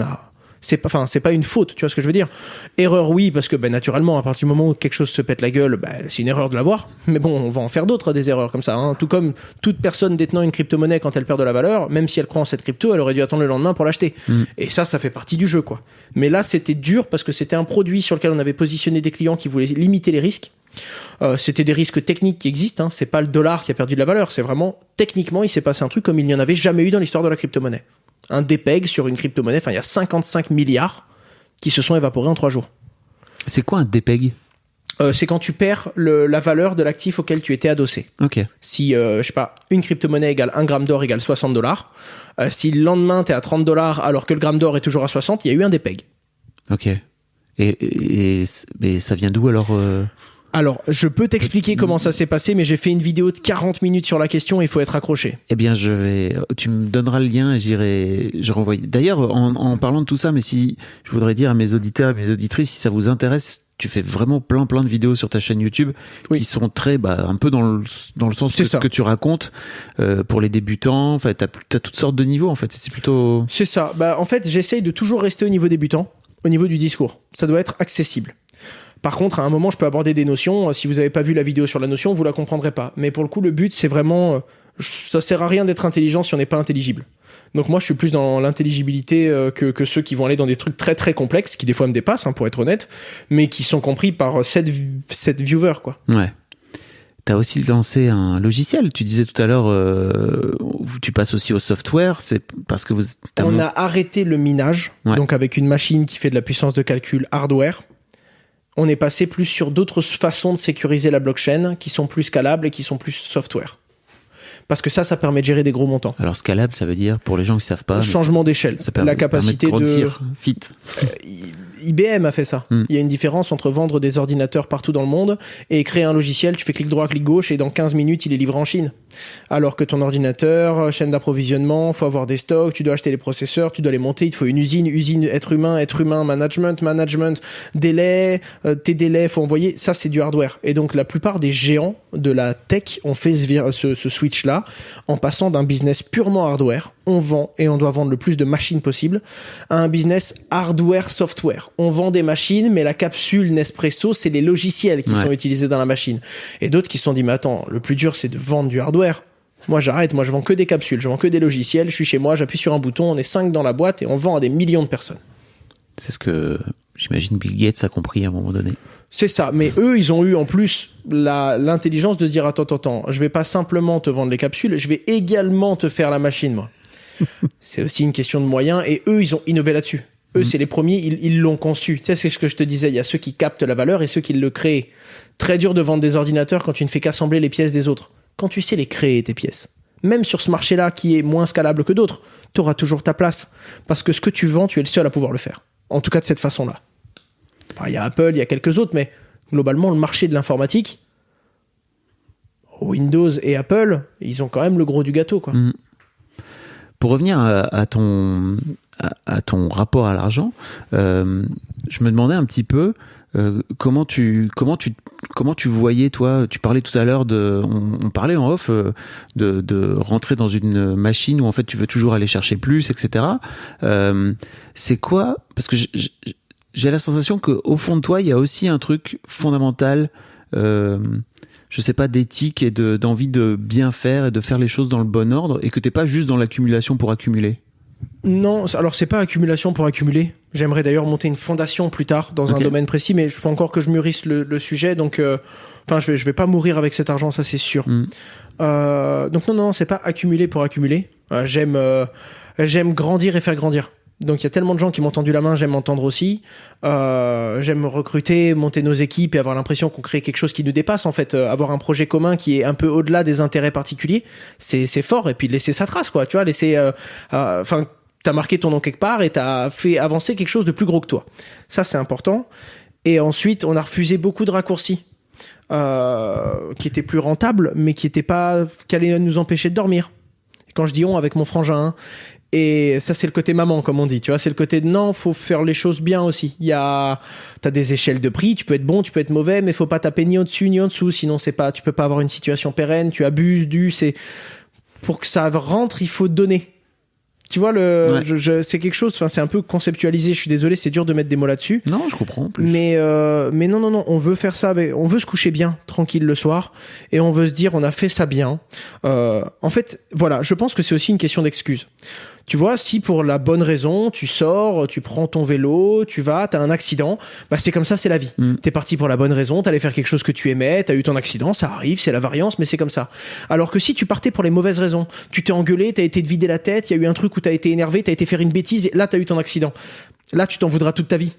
c'est pas une faute, tu vois ce que je veux dire. Erreur, oui, parce que, naturellement, à partir du moment où quelque chose se pète la gueule, c'est une erreur de l'avoir. Mais bon, on va en faire d'autres, des erreurs comme ça, hein. Tout comme toute personne détenant une crypto-monnaie, quand elle perd de la valeur, même si elle croit en cette crypto, elle aurait dû attendre le lendemain pour l'acheter. Et ça fait partie du jeu, quoi. Mais là, c'était dur parce que c'était un produit sur lequel on avait positionné des clients qui voulaient limiter les risques. C'était des risques techniques qui existent, hein. C'est pas le dollar qui a perdu de la valeur, c'est vraiment techniquement il s'est passé un truc comme il n'y en avait jamais eu dans l'histoire de la crypto-monnaie. Un dépeg sur une crypto-monnaie, il y a 55 milliards qui se sont évaporés en 3 jours. C'est quoi un dépeg ? C'est quand tu perds la valeur de l'actif auquel tu étais adossé. Ok. Si, une crypto-monnaie égale 1 gramme d'or égale $60, si le lendemain t'es à $30 alors que le gramme d'or est toujours à 60, il y a eu un dépeg. Ok. Mais ça vient d'où alors Alors, je peux t'expliquer comment ça s'est passé, mais j'ai fait une vidéo de 40 minutes sur la question et il faut être accroché. Eh bien, tu me donneras le lien et je renvoie. D'ailleurs, en parlant de tout ça, mais si je voudrais dire à mes auditeurs et mes auditrices, si ça vous intéresse, tu fais vraiment plein de vidéos sur ta chaîne YouTube qui sont très, un peu dans le sens de ce que tu racontes, pour les débutants. Enfin, t'as toutes sortes de niveaux, en fait. C'est plutôt... C'est ça. En fait, j'essaye de toujours rester au niveau débutant, au niveau du discours. Ça doit être accessible. Par contre, à un moment, je peux aborder des notions. Si vous n'avez pas vu la vidéo sur la notion, vous la comprendrez pas. Mais pour le coup, le but, c'est vraiment... ça sert à rien d'être intelligent si on n'est pas intelligible. Donc moi, je suis plus dans l'intelligibilité que ceux qui vont aller dans des trucs très très complexes, qui des fois me dépassent, hein, pour être honnête, mais qui sont compris par 7 viewers, quoi. Ouais. T'as aussi lancé un logiciel. Tu disais tout à l'heure, tu passes aussi au software. C'est parce que on a arrêté le minage, donc avec une machine qui fait de la puissance de calcul hardware. On est passé plus sur d'autres façons de sécuriser la blockchain qui sont plus scalables et qui sont plus software. Parce que ça permet de gérer des gros montants. Alors scalable, ça veut dire, pour les gens qui ne savent pas... Changement d'échelle. Ça permet, la capacité de grossir vite. IBM a fait ça. Il y a une différence entre vendre des ordinateurs partout dans le monde et créer un logiciel, tu fais clic droit, clic gauche et dans 15 minutes, il est livré en Chine. Alors que ton ordinateur, chaîne d'approvisionnement, faut avoir des stocks, tu dois acheter les processeurs, tu dois les monter, il te faut une usine, être humain, management, délai, tes délais, faut envoyer. Ça, c'est du hardware. Et donc, la plupart des géants de la tech ont fait ce switch-là en passant d'un business purement hardware. On vend et on doit vendre le plus de machines possible à un business hardware-software. On vend des machines, mais la capsule Nespresso, c'est les logiciels qui sont utilisés dans la machine. Et d'autres qui se sont dit, mais attends, le plus dur, c'est de vendre du hardware. Moi, j'arrête. Moi, je vends que des capsules. Je vends que des logiciels. Je suis chez moi, j'appuie sur un bouton, on est 5 dans la boîte et on vend à des millions de personnes. C'est ce que, j'imagine, Bill Gates a compris à un moment donné. C'est ça. Mais eux, ils ont eu en plus l'intelligence de se dire, attends, je vais pas simplement te vendre les capsules, je vais également te faire la machine, moi. C'est aussi une question de moyens et eux, ils ont innové là-dessus. Eux, c'est les premiers, ils l'ont conçu. Tu sais, c'est ce que je te disais. Il y a ceux qui captent la valeur et ceux qui le créent. Très dur de vendre des ordinateurs quand tu ne fais qu'assembler les pièces des autres. Quand tu sais les créer, tes pièces. Même sur ce marché-là qui est moins scalable que d'autres, tu auras toujours ta place. Parce que ce que tu vends, tu es le seul à pouvoir le faire. En tout cas, de cette façon-là. Enfin, il y a Apple, il y a quelques autres, mais globalement, le marché de l'informatique, Windows et Apple, ils ont quand même le gros du gâteau, quoi. Pour revenir à ton rapport à l'argent, je me demandais un petit peu comment tu voyais, toi, tu parlais tout à l'heure on parlait en off de rentrer dans une machine où en fait tu veux toujours aller chercher plus, etc. C'est quoi? Parce que j'ai la sensation qu'au fond de toi, il y a aussi un truc fondamental, je sais pas, d'éthique et d'envie de bien faire et de faire les choses dans le bon ordre, et que t'es pas juste dans l'accumulation pour accumuler. Non, alors c'est pas accumulation pour accumuler. J'aimerais d'ailleurs monter une fondation plus tard dans un domaine précis, mais il faut encore que je mûrisse le sujet, donc je vais pas mourir avec cet argent, ça c'est sûr. Donc non, c'est pas accumuler pour accumuler. J'aime grandir et faire grandir. Donc il y a tellement de gens qui m'ont tendu la main, j'aime m'entendre aussi. J'aime recruter, monter nos équipes et avoir l'impression qu'on crée quelque chose qui nous dépasse, en fait. Avoir un projet commun qui est un peu au-delà des intérêts particuliers, c'est fort. Et puis laisser sa trace, quoi. Tu vois, t'as marqué ton nom quelque part et t'as fait avancer quelque chose de plus gros que toi. Ça, c'est important. Et ensuite, on a refusé beaucoup de raccourcis qui étaient plus rentables, mais qui allaient nous empêcher de dormir. Et quand je dis on, avec mon frangin, et ça, c'est le côté maman, comme on dit, tu vois. C'est le côté de non, faut faire les choses bien aussi. T'as des échelles de prix, tu peux être bon, tu peux être mauvais, mais faut pas taper ni au-dessus ni au-dessous, sinon tu peux pas avoir une situation pérenne, tu abuses pour que ça rentre, il faut donner. Tu vois, c'est quelque chose, c'est un peu conceptualisé, je suis désolé, c'est dur de mettre des mots là-dessus. Non, je comprends, en plus. Mais non, on veut faire ça, on veut se coucher bien, tranquille le soir, et on veut se dire, on a fait ça bien. En fait, voilà, je pense que c'est aussi une question d'excuse. Tu vois, si pour la bonne raison, tu sors, tu prends ton vélo, t'as un accident, c'est comme ça, c'est la vie. T'es parti pour la bonne raison, t'allais faire quelque chose que tu aimais, t'as eu ton accident, ça arrive, c'est la variance, mais c'est comme ça. Alors que si tu partais pour les mauvaises raisons, tu t'es engueulé, t'as été te vider la tête, il y a eu un truc où t'as été énervé, t'as été faire une bêtise, et là t'as eu ton accident. Là, tu t'en voudras toute ta vie.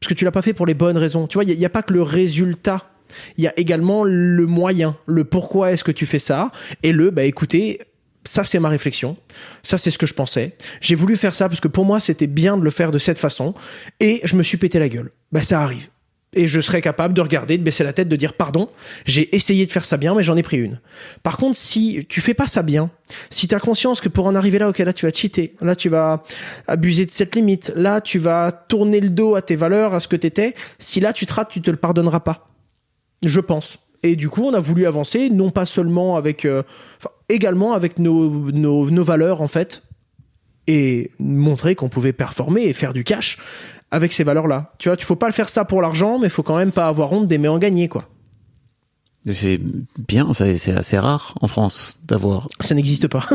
Parce que tu l'as pas fait pour les bonnes raisons. Tu vois, il y a pas que le résultat. Il y a également le moyen, le pourquoi est-ce que tu fais ça, et écoutez, ça, c'est ma réflexion. Ça, c'est ce que je pensais. J'ai voulu faire ça parce que pour moi, c'était bien de le faire de cette façon. Et je me suis pété la gueule. Ça arrive. Et je serais capable de regarder, de baisser la tête, de dire pardon, j'ai essayé de faire ça bien, mais j'en ai pris une. Par contre, si tu fais pas ça bien, si t'as conscience que pour en arriver là, là, tu vas cheater, là, tu vas abuser de cette limite, là, tu vas tourner le dos à tes valeurs, à ce que t'étais, si là, tu te rates, tu te le pardonneras pas. Je pense. Et du coup, on a voulu avancer, non pas seulement également avec nos valeurs, en fait, et montrer qu'on pouvait performer et faire du cash avec ces valeurs-là. Tu vois, tu faut pas le faire ça pour l'argent, mais faut quand même pas avoir honte d'aimer en gagner, quoi. C'est bien, c'est assez rare en France d'avoir. Ça n'existe pas.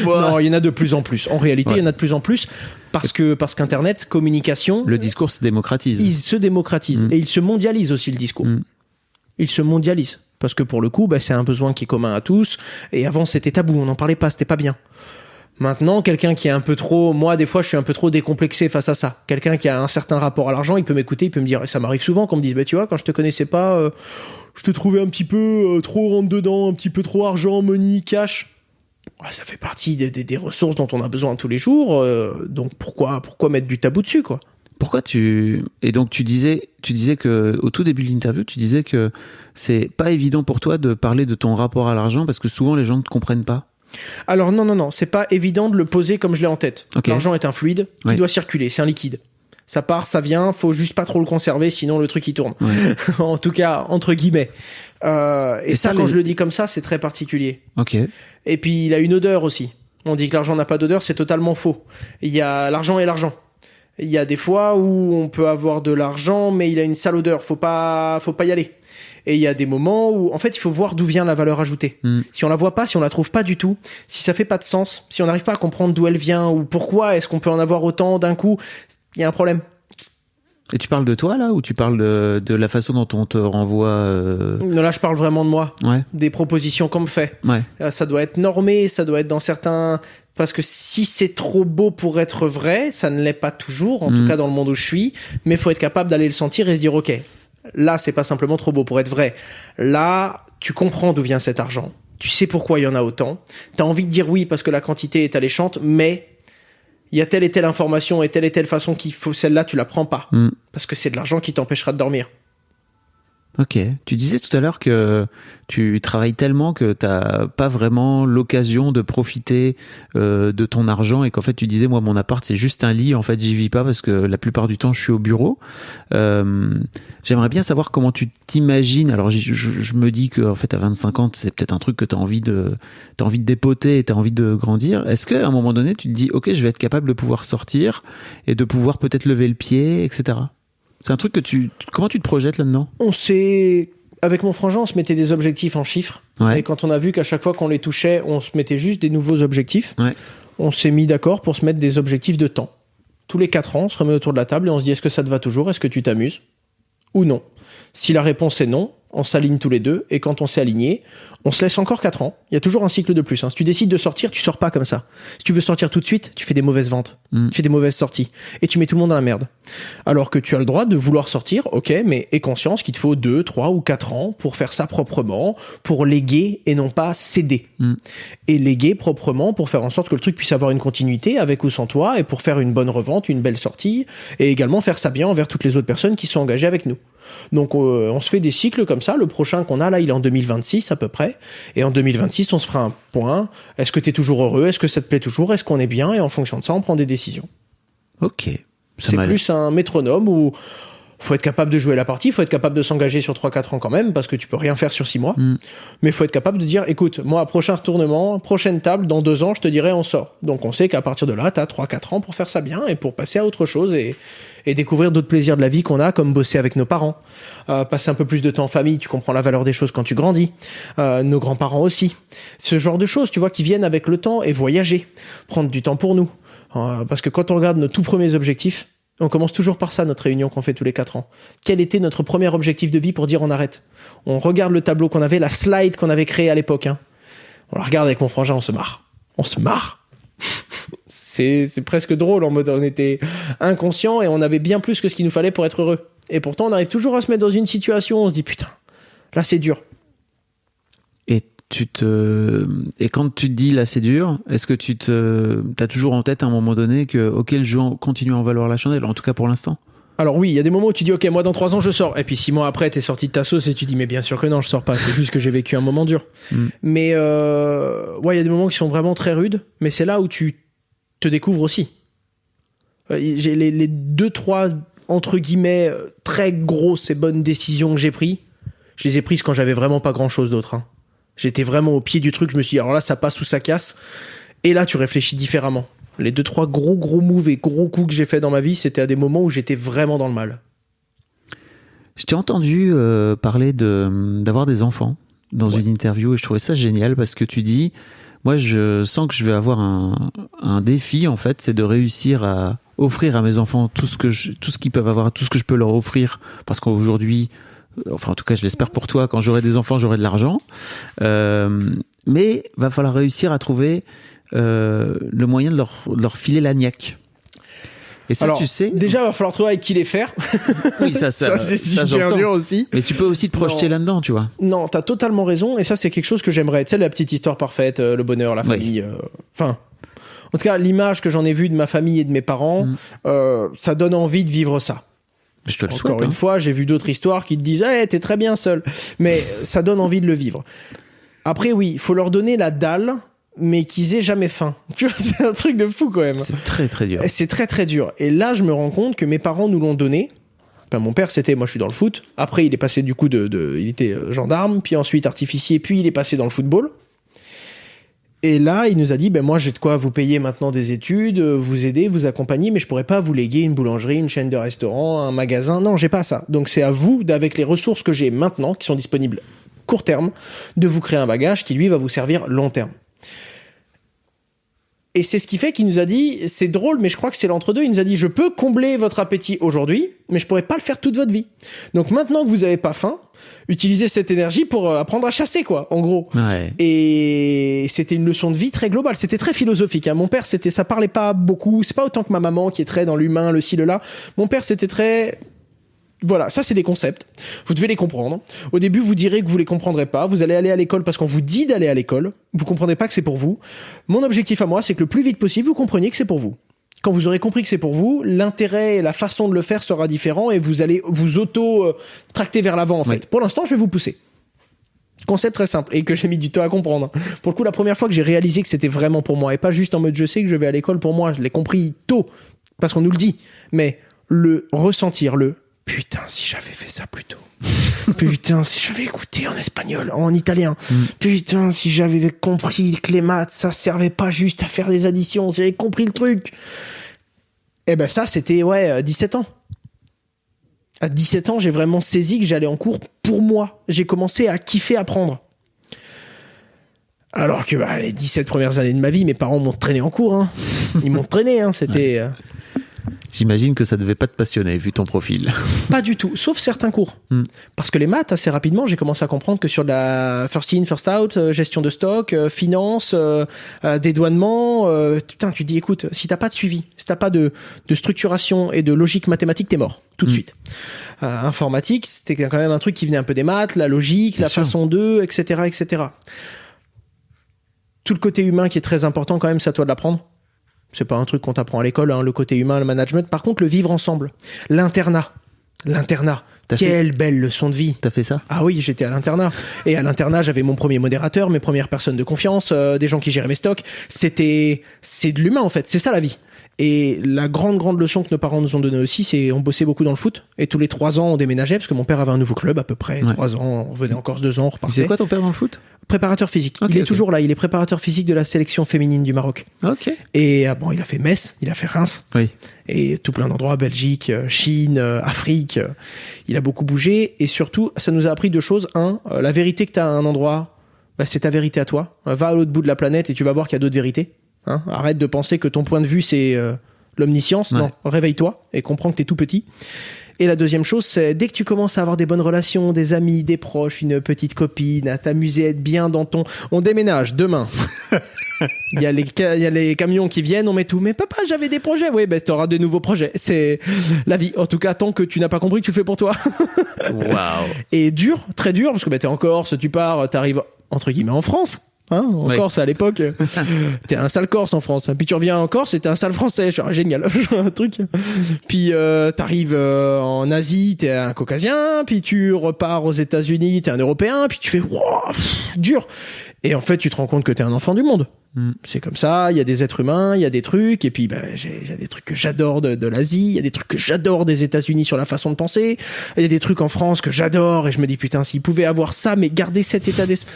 Non, il y en a de plus en plus. En réalité, il y en a de plus en plus parce qu'Internet, communication. Le discours se démocratise. Il se démocratise et il se mondialise aussi, le discours. Il se mondialise. Parce que pour le coup, c'est un besoin qui est commun à tous. Et avant, c'était tabou, on n'en parlait pas, c'était pas bien. Maintenant, quelqu'un qui est un peu trop... Moi, des fois, je suis un peu trop décomplexé face à ça. Quelqu'un qui a un certain rapport à l'argent, il peut m'écouter, il peut me dire... Et ça m'arrive souvent qu'on me dise, tu vois, quand je te connaissais pas, je te trouvais un petit peu trop rentre-dedans, un petit peu trop argent, money, cash. Ça fait partie des ressources dont on a besoin tous les jours. Donc pourquoi mettre du tabou dessus, quoi ? Pourquoi et donc tu disais que au tout début de l'interview, tu disais que c'est pas évident pour toi de parler de ton rapport à l'argent parce que souvent les gens ne te comprennent pas. Alors non, c'est pas évident de le poser comme je l'ai en tête. Okay. L'argent est un fluide qui doit circuler, c'est un liquide. Ça part, ça vient, faut juste pas trop le conserver, sinon le truc il tourne. Ouais. En tout cas, entre guillemets. Et ça, quand je le dis comme ça, c'est très particulier. Ok. Et puis il a une odeur aussi. On dit que l'argent n'a pas d'odeur, c'est totalement faux. Il y a l'argent et l'argent. Il y a des fois où on peut avoir de l'argent, mais il a une sale odeur. Faut pas y aller. Et il y a des moments où, en fait, il faut voir d'où vient la valeur ajoutée. Si on la voit pas, si on la trouve pas du tout, si ça fait pas de sens, si on n'arrive pas à comprendre d'où elle vient ou pourquoi est-ce qu'on peut en avoir autant d'un coup, il y a un problème. Et tu parles de toi, là, ou tu parles de la façon dont on te renvoie Non, là, je parle vraiment de moi. Ouais. Des propositions qu'on me fait. Ouais. Ça doit être normé, ça doit être dans certains... Parce que si c'est trop beau pour être vrai, ça ne l'est pas toujours, en tout cas dans le monde où je suis, mais il faut être capable d'aller le sentir et se dire, ok, là, c'est pas simplement trop beau pour être vrai. Là, tu comprends d'où vient cet argent. Tu sais pourquoi il y en a autant. T'as envie de dire oui parce que la quantité est alléchante, mais il y a telle et telle information et telle façon qu'il faut, celle-là, tu la prends pas. Parce que c'est de l'argent qui t'empêchera de dormir. Ok. Tu disais tout à l'heure que tu travailles tellement que t'as pas vraiment l'occasion de profiter de ton argent et qu'en fait tu disais, moi, mon appart, c'est juste un lit. En fait, j'y vis pas parce que la plupart du temps, je suis au bureau. J'aimerais bien savoir comment tu t'imagines. Alors, je me dis que, en fait, à 25 ans, c'est peut-être un truc que t'as envie de dépoter et t'as envie de grandir. Est-ce qu'à un moment donné, tu te dis, ok, je vais être capable de pouvoir sortir et de pouvoir peut-être lever le pied, etc. C'est un truc que comment tu te projettes là-dedans? Avec mon frangin, on se mettait des objectifs en chiffres. Ouais. Et quand on a vu qu'à chaque fois qu'on les touchait, on se mettait juste des nouveaux objectifs, on s'est mis d'accord pour se mettre des objectifs de temps. Tous les 4 ans, on se remet autour de la table et on se dit, est-ce que ça te va toujours? Est-ce que tu t'amuses? Ou non? Si la réponse est non, on s'aligne tous les deux, et quand on s'est aligné, on se laisse encore 4 ans. Il y a toujours un cycle de plus. Si tu décides de sortir, tu sors pas comme ça. Si tu veux sortir tout de suite, tu fais des mauvaises ventes. Tu fais des mauvaises sorties. Et tu mets tout le monde dans la merde. Alors que tu as le droit de vouloir sortir, ok, mais aie conscience qu'il te faut 2, 3 ou 4 ans pour faire ça proprement, pour léguer et non pas céder. Et léguer proprement pour faire en sorte que le truc puisse avoir une continuité avec ou sans toi, et pour faire une bonne revente, une belle sortie, et également faire ça bien envers toutes les autres personnes qui sont engagées avec nous. Donc on se fait des cycles comme ça. Le prochain qu'on a là, il est en 2026 à peu près. Et en 2026, on se fera un point. Est-ce que t'es toujours heureux? Est-ce que ça te plaît toujours? Est-ce qu'on est bien? Et en fonction de ça, on prend des décisions. Ok. C'est plus un métronome où faut être capable de jouer la partie, faut être capable de s'engager sur 3-4 ans quand même, parce que tu peux rien faire sur 6 mois. Mais faut être capable de dire, écoute, moi, prochain retournement, prochaine table, dans 2 ans, je te dirai, on sort. Donc on sait qu'à partir de là, t'as 3-4 ans pour faire ça bien et pour passer à autre chose et découvrir d'autres plaisirs de la vie qu'on a, comme bosser avec nos parents, passer un peu plus de temps en famille, tu comprends la valeur des choses quand tu grandis, nos grands-parents aussi. Ce genre de choses, tu vois, qui viennent avec le temps, et voyager, prendre du temps pour nous. Parce que quand on regarde nos tout premiers objectifs, on commence toujours par ça, notre réunion qu'on fait tous les 4 ans. Quel était notre premier objectif de vie pour dire on arrête? On regarde le tableau qu'on avait, la slide qu'on avait créée à l'époque. On la regarde avec mon frangin, on se marre. On se marre. C'est presque drôle, en mode on était inconscient et on avait bien plus que ce qu'il nous fallait pour être heureux. Et pourtant, on arrive toujours à se mettre dans une situation où on se dit putain, là c'est dur. Et quand tu te dis là c'est dur, est-ce que t'as toujours en tête à un moment donné que ok, le jeu continue à en valoir la chandelle, en tout cas pour l'instant? Alors oui, il y a des moments où tu dis ok, moi dans 3 ans je sors, et puis 6 mois après t'es sorti de ta sauce et tu dis mais bien sûr que non, je sors pas, c'est juste que j'ai vécu un moment dur. Mais ouais, il y a des moments qui sont vraiment très rudes, mais c'est là où tu te découvres aussi. J'ai les 2-3 entre guillemets très grosses et bonnes décisions que j'ai prises, je les ai prises quand j'avais vraiment pas grand chose d'autre. J'étais vraiment au pied du truc, je me suis dit alors là ça passe ou ça casse, et là tu réfléchis différemment. Les 2-3 gros moves et gros coups que j'ai fait dans ma vie, c'était à des moments où j'étais vraiment dans le mal. Je t'ai entendu parler d'avoir des enfants dans une interview, et je trouvais ça génial parce que tu dis, moi je sens que je vais avoir un défi en fait, c'est de réussir à offrir à mes enfants tout ce qu'ils peuvent avoir, tout ce que je peux leur offrir, parce qu'aujourd'hui, enfin en tout cas je l'espère pour toi, quand j'aurai des enfants j'aurai de l'argent, mais va falloir réussir à trouver le moyen de leur filer la niaque. Et ça, alors, tu sais, déjà il va falloir trouver avec qui les faire. Oui, ça c'est super dur aussi. Mais tu peux aussi te projeter là-dedans, tu vois. Non, t'as totalement raison, et ça c'est quelque chose que j'aimerais. Tu sais, la petite histoire parfaite, le bonheur, la famille. Enfin, En tout cas, l'image que j'en ai vue de ma famille et de mes parents, ça donne envie de vivre ça. Je te le souhaite. Encore une fois, j'ai vu d'autres histoires qui te disent « Hey, t'es très bien seul ». Mais ça donne envie de le vivre. Après, oui, il faut leur donner la dalle, mais qu'ils aient jamais faim. Tu vois, c'est un truc de fou quand même. C'est très très dur. Et c'est très très dur. Et là, je me rends compte que mes parents nous l'ont donné. Enfin, mon père, moi je suis dans le foot. Après, il est passé du coup il était gendarme, puis ensuite artificier, puis il est passé dans le football. Et là, il nous a dit, moi j'ai de quoi vous payer maintenant des études, vous aider, vous accompagner, mais je pourrais pas vous léguer une boulangerie, une chaîne de restaurants, un magasin. Non, j'ai pas ça. Donc c'est à vous, avec les ressources que j'ai maintenant, qui sont disponibles court terme, de vous créer un bagage qui lui va vous servir long terme. Et c'est ce qui fait qu'il nous a dit, c'est drôle, mais je crois que c'est l'entre-deux, il nous a dit, je peux combler votre appétit aujourd'hui, mais je pourrais pas le faire toute votre vie. Donc maintenant que vous avez pas faim, utilisez cette énergie pour apprendre à chasser, quoi, en gros. Ouais. Et c'était une leçon de vie très globale, c'était très philosophique, hein. Mon père, ça parlait pas beaucoup, c'est pas autant que ma maman qui est très dans l'humain, le ci, le là. Mon père, c'était très... Voilà, ça c'est des concepts. Vous devez les comprendre. Au début, vous direz que vous les comprendrez pas. Vous allez aller à l'école parce qu'on vous dit d'aller à l'école. Vous comprenez pas que c'est pour vous. Mon objectif à moi, c'est que le plus vite possible, vous compreniez que c'est pour vous. Quand vous aurez compris que c'est pour vous, l'intérêt et la façon de le faire sera différent et vous allez vous tracter vers l'avant, en fait. Oui. Pour l'instant, je vais vous pousser. Concept très simple et que j'ai mis du temps à comprendre. Pour le coup, la première fois que j'ai réalisé que c'était vraiment pour moi et pas juste en mode je sais que je vais à l'école pour moi, je l'ai compris tôt parce qu'on nous le dit. Mais le ressentir, putain, si j'avais fait ça plus tôt. Putain, si j'avais écouté en espagnol, en italien. Putain, si j'avais compris que les maths, ça servait pas juste à faire des additions, si j'avais compris le truc. Eh ben ça, c'était, 17 ans. À 17 ans, j'ai vraiment saisi que j'allais en cours pour moi. J'ai commencé à kiffer apprendre. Alors que les 17 premières années de ma vie, mes parents m'ont traîné en cours. Hein. Ils m'ont traîné, hein. C'était... J'imagine que ça devait pas te passionner, vu ton profil. Pas du tout, sauf certains cours. Parce que les maths, assez rapidement, j'ai commencé à comprendre que sur de la first in, first out, gestion de stock, finance, dédouanement, putain, tu te dis, écoute, si t'as pas de suivi, si t'as pas de structuration et de logique mathématique, t'es mort, tout de suite. Informatique, c'était quand même un truc qui venait un peu des maths, la logique, Bien la sûr. façon de, etc., etc. Tout le côté humain qui est très important quand même, c'est à toi de l'apprendre. C'est pas un truc qu'on t'apprend à l'école, hein, le côté humain, le management. Par contre, le vivre ensemble. L'internat. Quelle belle leçon de vie. T'as fait ça? Ah oui, j'étais à l'internat. Et à l'internat, j'avais mon premier modérateur, mes premières personnes de confiance, des gens qui géraient mes stocks. C'est de l'humain, en fait. C'est ça, la vie. Et la grande leçon que nos parents nous ont donnée aussi, c'est on bossait beaucoup dans le foot. Et tous les 3 ans, on déménageait parce que mon père avait un nouveau club, à peu près. 3 ans, on venait en Corse 2 ans, on repartait. C'est quoi ton père dans le foot? Préparateur physique. Okay, il est ok. toujours là. Il est préparateur physique de la sélection féminine du Maroc. Ok. Et il a fait Metz, il a fait Reims. Oui. Et tout plein d'endroits, Belgique, Chine, Afrique. Il a beaucoup bougé. Et surtout, ça nous a appris 2 choses. La vérité que tu as à un endroit, c'est ta vérité à toi. Va à l'autre bout de la planète et tu vas voir qu'il y a d'autres vérités. Arrête de penser que ton point de vue, c'est l'omniscience. Ouais. Non, réveille-toi et comprends que tu es tout petit. Et la deuxième chose, c'est dès que tu commences à avoir des bonnes relations, des amis, des proches, une petite copine, à t'amuser, à être bien dans ton... On déménage demain. Il y a les camions qui viennent, on met tout. Mais papa, j'avais des projets. Oui, t'auras de nouveaux projets. C'est la vie. En tout cas, tant que tu n'as pas compris que tu le fais pour toi. Waouh. Et dur, très dur, parce que t'es en Corse, tu pars, t'arrives entre guillemets en France. En Ouais. Corse à l'époque, t'es un sale Corse en France. Puis tu reviens en Corse et t'es un sale Français. Je suis génial, un truc. Puis t'arrives en Asie, t'es un Caucasien. Puis tu repars aux États-Unis, t'es un Européen. Puis tu fais dur. Et en fait, tu te rends compte que t'es un enfant du monde. C'est comme ça. Il y a des êtres humains, il y a des trucs. Et puis j'ai des trucs que j'adore de l'Asie. Il y a des trucs que j'adore des États-Unis sur la façon de penser. Il y a des trucs en France que j'adore. Et je me dis putain, s'ils pouvaient avoir ça, mais garder cet état d'esprit.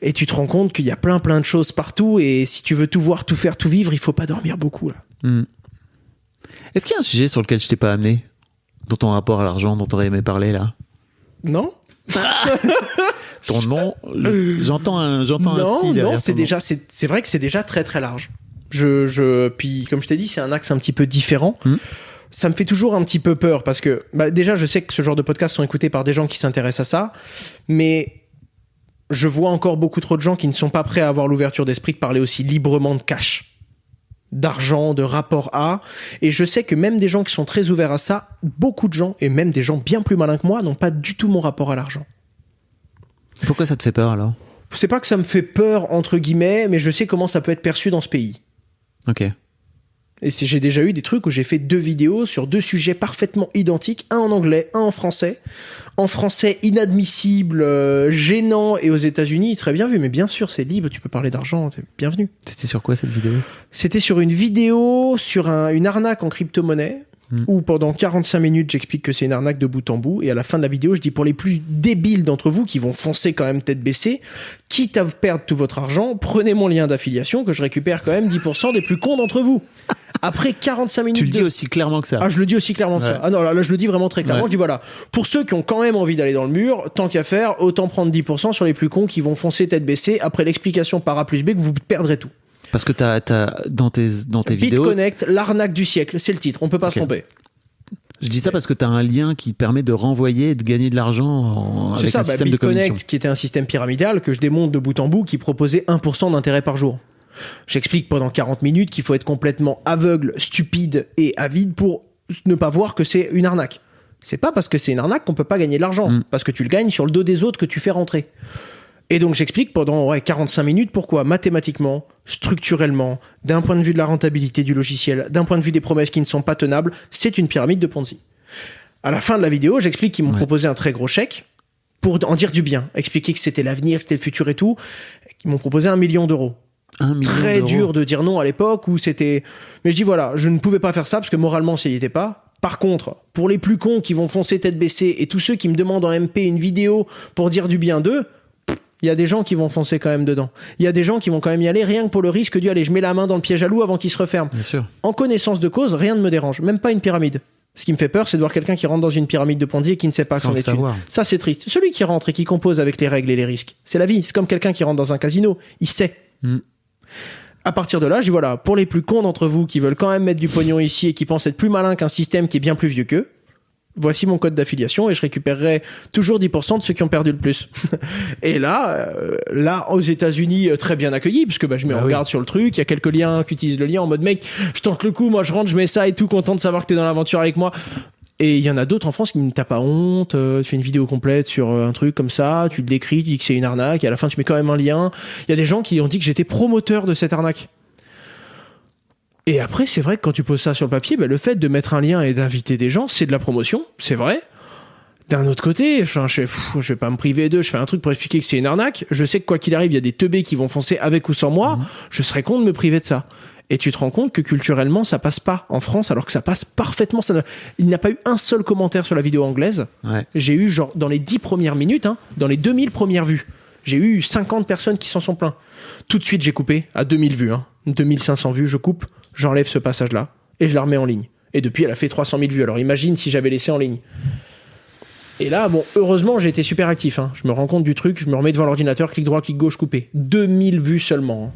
Et tu te rends compte qu'il y a plein de choses partout et si tu veux tout voir, tout faire, tout vivre, il faut pas dormir beaucoup là. Est-ce qu'il y a un sujet sur lequel je t'ai pas amené? Dans ton rapport à l'argent dont t'aurais aimé parler là? Non? Ton nom, j'entends un si derrière Non, c'est ton déjà, c'est vrai que c'est déjà très très large. Puis comme je t'ai dit, c'est un axe un petit peu différent. Ça me fait toujours un petit peu peur parce que, déjà, je sais que ce genre de podcasts sont écoutés par des gens qui s'intéressent à ça, mais je vois encore beaucoup trop de gens qui ne sont pas prêts à avoir l'ouverture d'esprit de parler aussi librement de cash, d'argent, de rapport à. Et je sais que même des gens qui sont très ouverts à ça, beaucoup de gens, et même des gens bien plus malins que moi, n'ont pas du tout mon rapport à l'argent. Pourquoi ça te fait peur alors? C'est pas que ça me fait peur, entre guillemets, mais je sais comment ça peut être perçu dans ce pays. Ok. Et j'ai déjà eu des trucs où j'ai fait 2 vidéos sur 2 sujets parfaitement identiques, un en anglais, un en français. En français, inadmissible, gênant, et aux États-Unis, très bien vu. Mais bien sûr, c'est libre, tu peux parler d'argent, t'es bienvenu. C'était sur quoi cette vidéo ? C'était sur une vidéo sur une arnaque en crypto-monnaie, où pendant 45 minutes, j'explique que c'est une arnaque de bout en bout, et à la fin de la vidéo, je dis pour les plus débiles d'entre vous qui vont foncer quand même tête baissée, quitte à perdre tout votre argent, prenez mon lien d'affiliation que je récupère quand même 10% des plus cons d'entre vous. Après 45 minutes... Tu le dis aussi clairement que ça. Ah, je le dis aussi clairement que ça. Ah non, là, je le dis vraiment très clairement. Ouais. Je dis voilà, pour ceux qui ont quand même envie d'aller dans le mur, tant qu'à faire, autant prendre 10% sur les plus cons qui vont foncer tête baissée après l'explication par A plus B que vous perdrez tout. Parce que t'as dans tes vidéos... BitConnect, l'arnaque du siècle, c'est le titre, on peut pas se tromper. Je dis ça parce que tu as un lien qui permet de renvoyer et de gagner de l'argent avec un système de commission. BitConnect, qui était un système pyramidal que je démonte de bout en bout, qui proposait 1% d'intérêt par jour. J'explique pendant 40 minutes qu'il faut être complètement aveugle, stupide et avide pour ne pas voir que c'est une arnaque. C'est pas parce que c'est une arnaque qu'on peut pas gagner de l'argent, parce que tu le gagnes sur le dos des autres que tu fais rentrer. Et donc j'explique pendant 45 minutes pourquoi mathématiquement, structurellement, d'un point de vue de la rentabilité du logiciel, d'un point de vue des promesses qui ne sont pas tenables, c'est une pyramide de Ponzi. À la fin de la vidéo, j'explique qu'ils m'ont proposé un très gros chèque pour en dire du bien, expliquer que c'était l'avenir, que c'était le futur et tout. Ils m'ont proposé 1 million d'euros. 1 million très d'euros. Dur de dire non à l'époque où c'était... Mais je dis voilà, je ne pouvais pas faire ça parce que moralement, ça y était pas. Par contre, pour les plus cons qui vont foncer tête baissée et tous ceux qui me demandent en MP une vidéo pour dire du bien d'eux, il y a des gens qui vont foncer quand même dedans. Il y a des gens qui vont quand même y aller rien que pour le risque du aller, je mets la main dans le piège à loup avant qu'il se referme. Bien sûr. En connaissance de cause, rien ne me dérange, même pas une pyramide. Ce qui me fait peur, c'est de voir quelqu'un qui rentre dans une pyramide de Ponzi et qui ne sait pas Sans son le étude. savoir. Ça, c'est triste. Celui qui rentre et qui compose avec les règles et les risques, c'est la vie. C'est comme quelqu'un qui rentre dans un casino. Il sait. À partir de là, je dis voilà, pour les plus cons d'entre vous qui veulent quand même mettre du pognon ici et qui pensent être plus malin qu'un système qui est bien plus vieux qu'eux, voici mon code d'affiliation et je récupérerai toujours 10% de ceux qui ont perdu le plus. Et là, aux États-Unis, très bien accueilli, puisque je mets en garde sur le truc. Il y a quelques liens qui utilisent le lien en mode mec, je tente le coup, moi je rentre, je mets ça et tout, content de savoir que t'es dans l'aventure avec moi. Et il y en a d'autres en France qui me tapent à honte, tu fais une vidéo complète sur un truc comme ça, tu le décris, tu dis que c'est une arnaque, et à la fin tu mets quand même un lien. Il y a des gens qui ont dit que j'étais promoteur de cette arnaque. Et après, c'est vrai que quand tu poses ça sur le papier, le fait de mettre un lien et d'inviter des gens, c'est de la promotion, c'est vrai. D'un autre côté, je vais pas me priver d'eux, je fais un truc pour expliquer que c'est une arnaque. Je sais que quoi qu'il arrive, il y a des teubés qui vont foncer avec ou sans moi. Je serais con de me priver de ça. Et tu te rends compte que culturellement, ça passe pas en France, alors que ça passe parfaitement. Il n'y a pas eu un seul commentaire sur la vidéo anglaise. Ouais. J'ai eu, dans les 10 premières minutes, dans les 2000 premières vues, j'ai eu 50 personnes qui s'en sont plaints. Tout de suite, j'ai coupé à 2000 vues, 2500 vues, je coupe, j'enlève ce passage-là et je la remets en ligne. Et depuis, elle a fait 300 000 vues. Alors imagine si j'avais laissé en ligne. Et là, heureusement, j'ai été super actif. Je me rends compte du truc, je me remets devant l'ordinateur, clic droit, clic gauche, couper. 2000 vues seulement.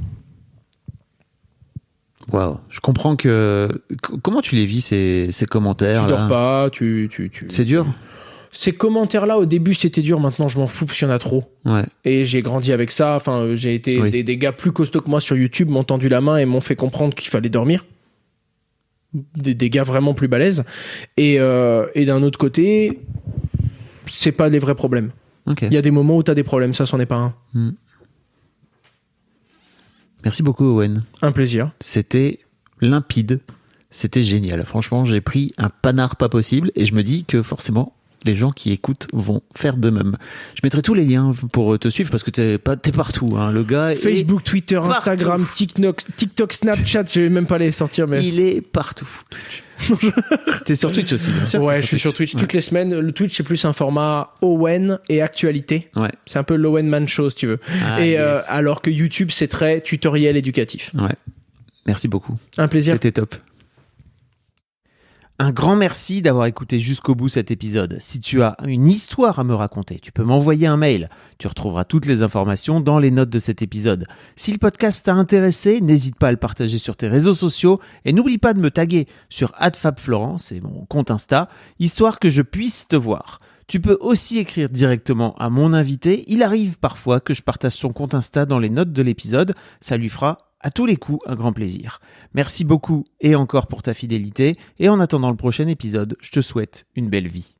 Waouh, je comprends que... Comment tu les vis, ces commentaires? Tu dors pas, C'est dur? Ces commentaires-là, au début, c'était dur. Maintenant, je m'en fous parce qu'il y en a trop. Ouais. Et j'ai grandi avec ça. Enfin, j'ai été... Des gars plus costauds que moi sur YouTube m'ont tendu la main et m'ont fait comprendre qu'il fallait dormir. Des gars vraiment plus balèzes. Et d'un autre côté, c'est pas les vrais problèmes. Okay. Il y a des moments où t'as des problèmes. Ça, c'en est pas un. Merci beaucoup, Owen. Un plaisir. C'était limpide. C'était génial. Franchement, j'ai pris un panard pas possible et je me dis que forcément, les gens qui écoutent vont faire de même. Je mettrai tous les liens pour te suivre parce que t'es partout, le gars. Facebook, Twitter, partout. Instagram, TikTok, Snapchat, je vais même pas les sortir, mais. Il est partout. T'es sur Twitch aussi, bien sûr. Ouais, je suis sur Twitch toutes les semaines. Le Twitch, c'est plus un format Owen et actualité. Ouais. C'est un peu l'Owen Man Show, si tu veux. Alors que YouTube, c'est très tutoriel éducatif. Ouais. Merci beaucoup. Un plaisir. C'était top. Un grand merci d'avoir écouté jusqu'au bout cet épisode. Si tu as une histoire à me raconter, tu peux m'envoyer un mail. Tu retrouveras toutes les informations dans les notes de cet épisode. Si le podcast t'a intéressé, n'hésite pas à le partager sur tes réseaux sociaux et n'oublie pas de me taguer sur @fabflorent, c'est mon compte Insta, histoire que je puisse te voir. Tu peux aussi écrire directement à mon invité. Il arrive parfois que je partage son compte Insta dans les notes de l'épisode. Ça lui fera à tous les coups un grand plaisir. Merci beaucoup et encore pour ta fidélité. Et en attendant le prochain épisode, je te souhaite une belle vie.